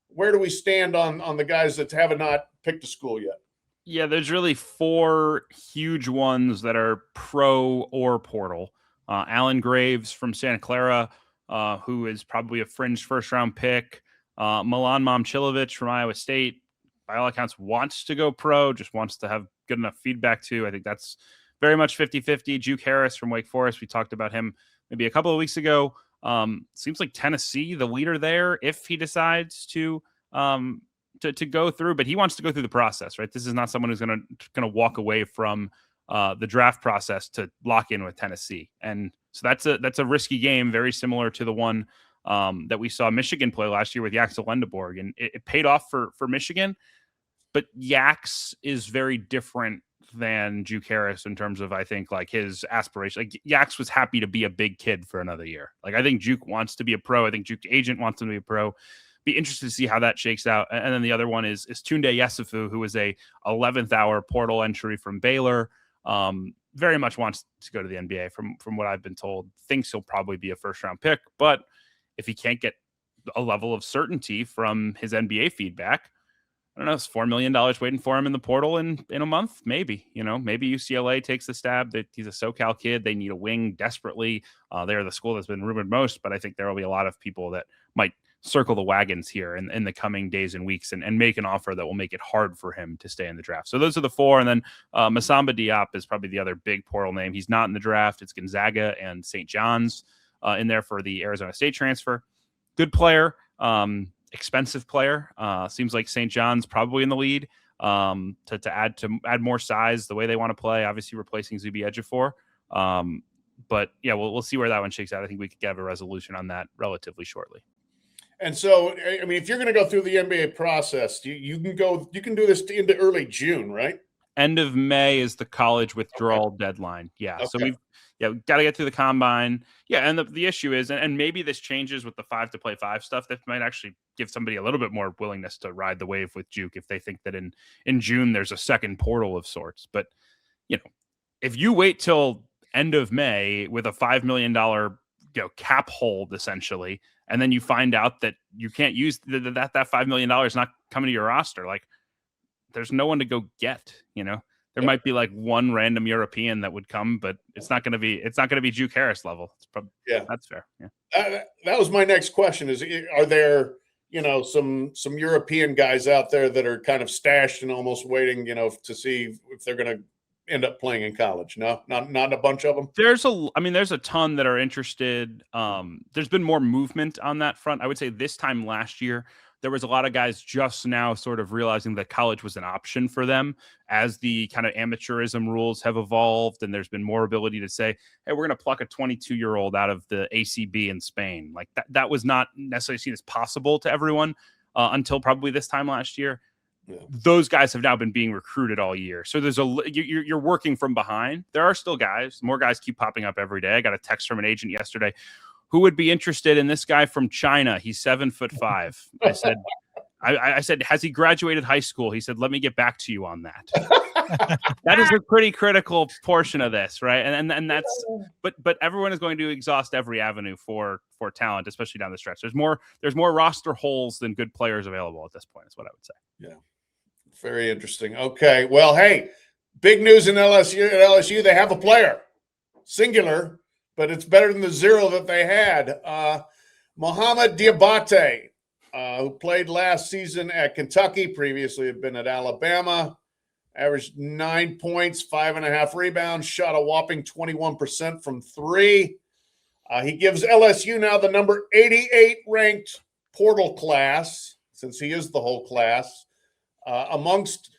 Where do we stand on the guys that have not picked a school yet? Yeah, there's really 4 huge ones that are pro or portal. Alan Graves from Santa Clara, who is probably a fringe first-round pick. Milan Momcilovic from Iowa State, by all accounts, wants to go pro, just wants to have good enough feedback too. I think that's very much 50-50. Juke Harris from Wake Forest, we talked about him maybe a couple of weeks ago. Seems like Tennessee, the leader there, if he decides to go through, but he wants to go through the process, right? This is not someone who's going to walk away from the draft process to lock in with Tennessee. And so that's a risky game, very similar to the one that we saw Michigan play last year with Yaxel Lendeborg, and it paid off for Michigan. But Yax is very different than Juke Harris in terms of, I think, like his aspiration. Like Yax was happy to be a big kid for another year. Like I think Juke wants to be a pro. I think Juke's agent wants him to be a pro. Be interested to see how that shakes out. And then the other one is Tunde Yesufu, who was a 11th hour portal entry from Baylor. Very much wants to go to the NBA from what I've been told. Thinks he'll probably be a first round pick, but if he can't get a level of certainty from his NBA feedback, I don't know, it's $4 million waiting for him in the portal in a month. Maybe, maybe UCLA takes the stab. That he's a SoCal kid. They need a wing desperately. They're the school that's been rumored most, but I think there will be a lot of people that might circle the wagons here in the coming days and weeks and make an offer that will make it hard for him to stay in the draft. So those are the 4. And then Masamba Diop is probably the other big portal name. He's not in the draft. It's Gonzaga and St. John's in there for the Arizona State transfer. Good player, expensive player. Seems like St. John's probably in the lead to add more size the way they want to play, obviously replacing Zuby Ejiofor. But yeah, we'll see where that one shakes out. I think we could have a resolution on that relatively shortly. And so, I mean, if you're going to go through the NBA process, you can do this into early June, right? End of May is the college withdrawal deadline. Yeah. Okay. So we've got to get through the combine. Yeah. And the issue is, and maybe this changes with the 5 to play 5 stuff, that might actually give somebody a little bit more willingness to ride the wave with Juke if they think that in June there's a second portal of sorts. But, if you wait till end of May with a $5 million cap hold essentially, and then you find out that you can't use that $5 million not coming to your roster, like there's no one to go get. There might be like one random European that would come, but it's not going to be Juke Harris level. That's fair. Yeah. That was my next question: are there some European guys out there that are kind of stashed and almost waiting to see if they're going to end up playing in college? No, not a bunch of them. There's a ton that are interested. There's been more movement on that front. I would say this time last year, there was a lot of guys just now sort of realizing that college was an option for them as the kind of amateurism rules have evolved. And there's been more ability to say, hey, we're going to pluck a 22-year-old out of the ACB in Spain. Like that was not necessarily seen as possible to everyone until probably this time last year. Yeah. Those guys have now been being recruited all year. So you're working from behind. There are still guys. More guys keep popping up every day. I got a text from an agent yesterday who would be interested in this guy from China. He's 7'5". I said, has he graduated high school? He said, let me get back to you on that. That is a pretty critical portion of this, right? And that's but everyone is going to exhaust every avenue for talent, especially down the stretch. There's more roster holes than good players available at this point, is what I would say. Yeah. Very interesting. Okay. Well, hey, big news in LSU. At LSU, they have a player, singular, but it's better than the 0 that they had. Mohamed Diabate, who played last season at Kentucky, previously had been at Alabama, averaged 9 points, 5.5 rebounds, shot a whopping 21% from 3. He gives LSU now the number 88 ranked portal class, since he is the whole class. Amongst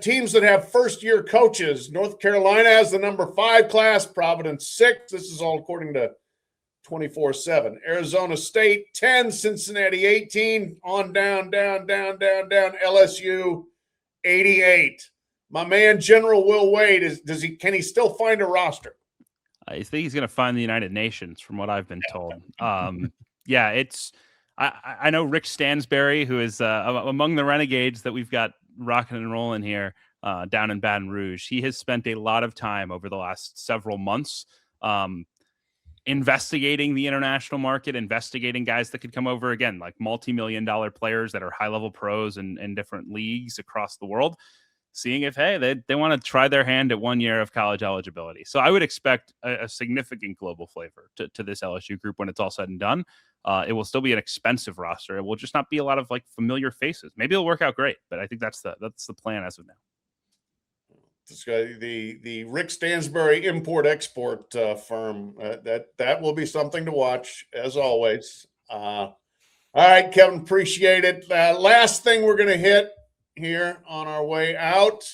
teams that have first-year coaches, North Carolina has the number 5 class, Providence 6. This is all according to 24/7. Arizona State 10, Cincinnati 18, on down. LSU 88. My man, General Will Wade, can he still find a roster? I think he's going to find the United Nations, from what I've been told. I know Rick Stansberry, who is among the renegades that we've got rocking and rolling here down in Baton Rouge. He has spent a lot of time over the last several months investigating the international market, investigating guys that could come over, again, like multi-million-dollar players that are high-level pros in different leagues across the world, seeing if, hey, they want to try their hand at 1 year of college eligibility. So I would expect a significant global flavor to this LSU group when it's all said and done. It will still be an expensive roster. It will just not be a lot of like familiar faces. Maybe it'll work out great, but I think that's the plan as of now. This guy, the Rick Stansberry import-export firm, that will be something to watch, as always. All right, Kevin, appreciate it. Last thing we're going to hit here on our way out,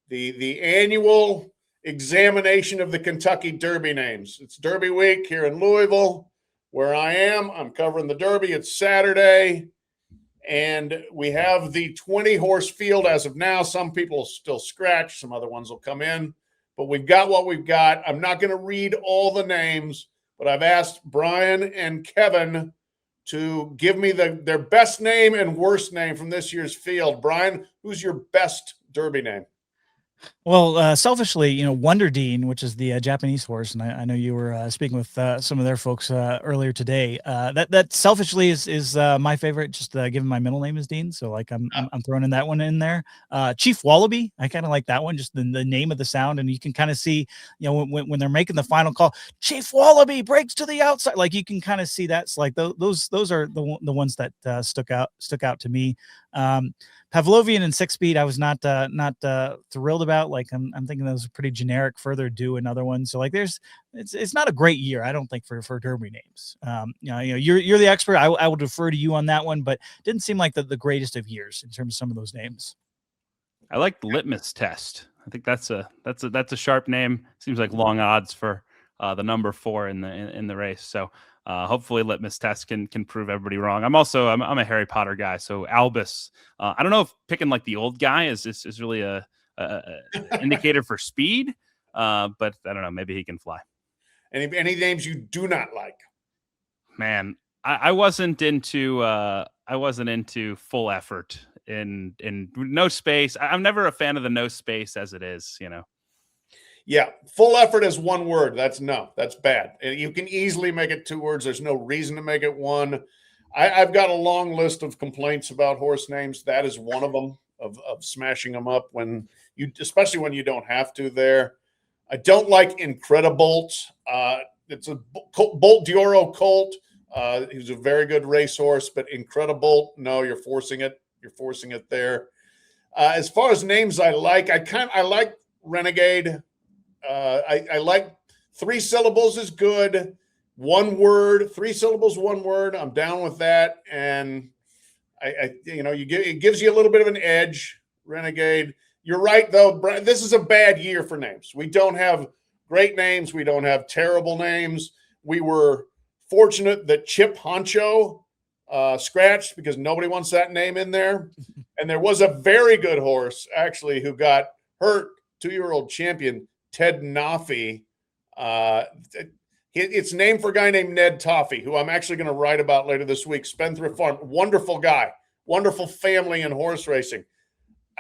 the annual examination of the Kentucky Derby names. It's Derby week here in Louisville, where I am. I'm covering the Derby. It's Saturday. And we have the 20-horse field as of now. Some people will still scratch. Some other ones will come in. But we've got what we've got. I'm not going to read all the names, but I've asked Bryan and Kevin to give me their best name and worst name from this year's field. Bryan, who's your best Derby name? Well, selfishly, Wonder Dean, which is the Japanese horse, and I know you were speaking with some of their folks earlier today. That selfishly is my favorite. Just given my middle name is Dean, so like I'm throwing in that one in there. Chief Wallaby, I kind of like that one. Just the name of the sound, and you can kind of see, when they're making the final call, Chief Wallaby breaks to the outside. Like you can kind of see that's like those are the ones that stuck out to me. Pavlovian and 6-Speed, I was not thrilled about. Like I'm thinking those are pretty generic. Further Due, another one. So like it's not a great year, I don't think, for Derby names. You're the expert. I will defer to you on that one, but didn't seem like the greatest of years in terms of some of those names. I like Litmus Test. I think that's a sharp name. Seems like long odds for the number 4 in the race. So Hopefully litmus tests can prove everybody wrong. I'm a Harry Potter guy, so Albus. I don't know if picking like the old guy is really a indicator for speed, but I don't know. Maybe he can fly. Any names you do not like? Man, I wasn't into full effort in no space. I'm never a fan of the no space as it is, Yeah, full effort is one word. That's bad. And you can easily make it 2 words. There's no reason to make it one. I've got a long list of complaints about horse names. That is one of them, of smashing them up especially when you don't have to there. I don't like Incredibolt. It's a Bolt d'Oro colt. He's a very good racehorse, but Incredibolt, no, you're forcing it. You're forcing it there. As far as names I like, I like Renegade. I like 3 syllables is good. 1 word, 3 syllables, 1 word. I'm down with that. And it gives you a little bit of an edge. Renegade. You're right though. This is a bad year for names. We don't have great names. We don't have terrible names. We were fortunate that Chip Honcho scratched because nobody wants that name in there. And there was a very good horse actually who got hurt. 2-year-old champion Ted Noffey. It's named for a guy named Ned Toffee, who I'm actually going to write about later this week. Spendthrift Farm, wonderful guy, wonderful family in horse racing.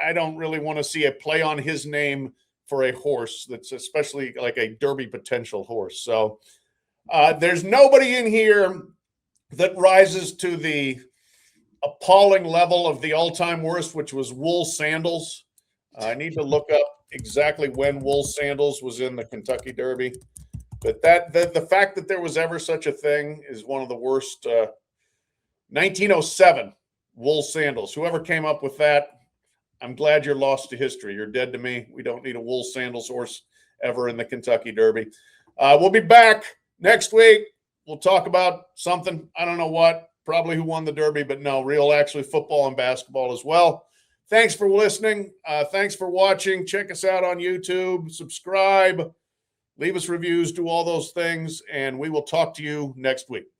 I don't really want to see a play on his name for a horse that's especially like a Derby potential horse. So there's nobody in here that rises to the appalling level of the all-time worst, which was Wool Sandals. I need to look up exactly when Wool Sandals was in the Kentucky Derby. But the fact that there was ever such a thing is one of the worst. 1907, Wool Sandals. Whoever came up with that, I'm glad you're lost to history. You're dead to me. We don't need a Wool Sandals horse ever in the Kentucky Derby. We'll be back next week. We'll talk about something. I don't know what. Probably who won the Derby, but no, real actually football and basketball as well. Thanks for listening. Thanks for watching. Check us out on YouTube. Subscribe. Leave us reviews. Do all those things. And we will talk to you next week.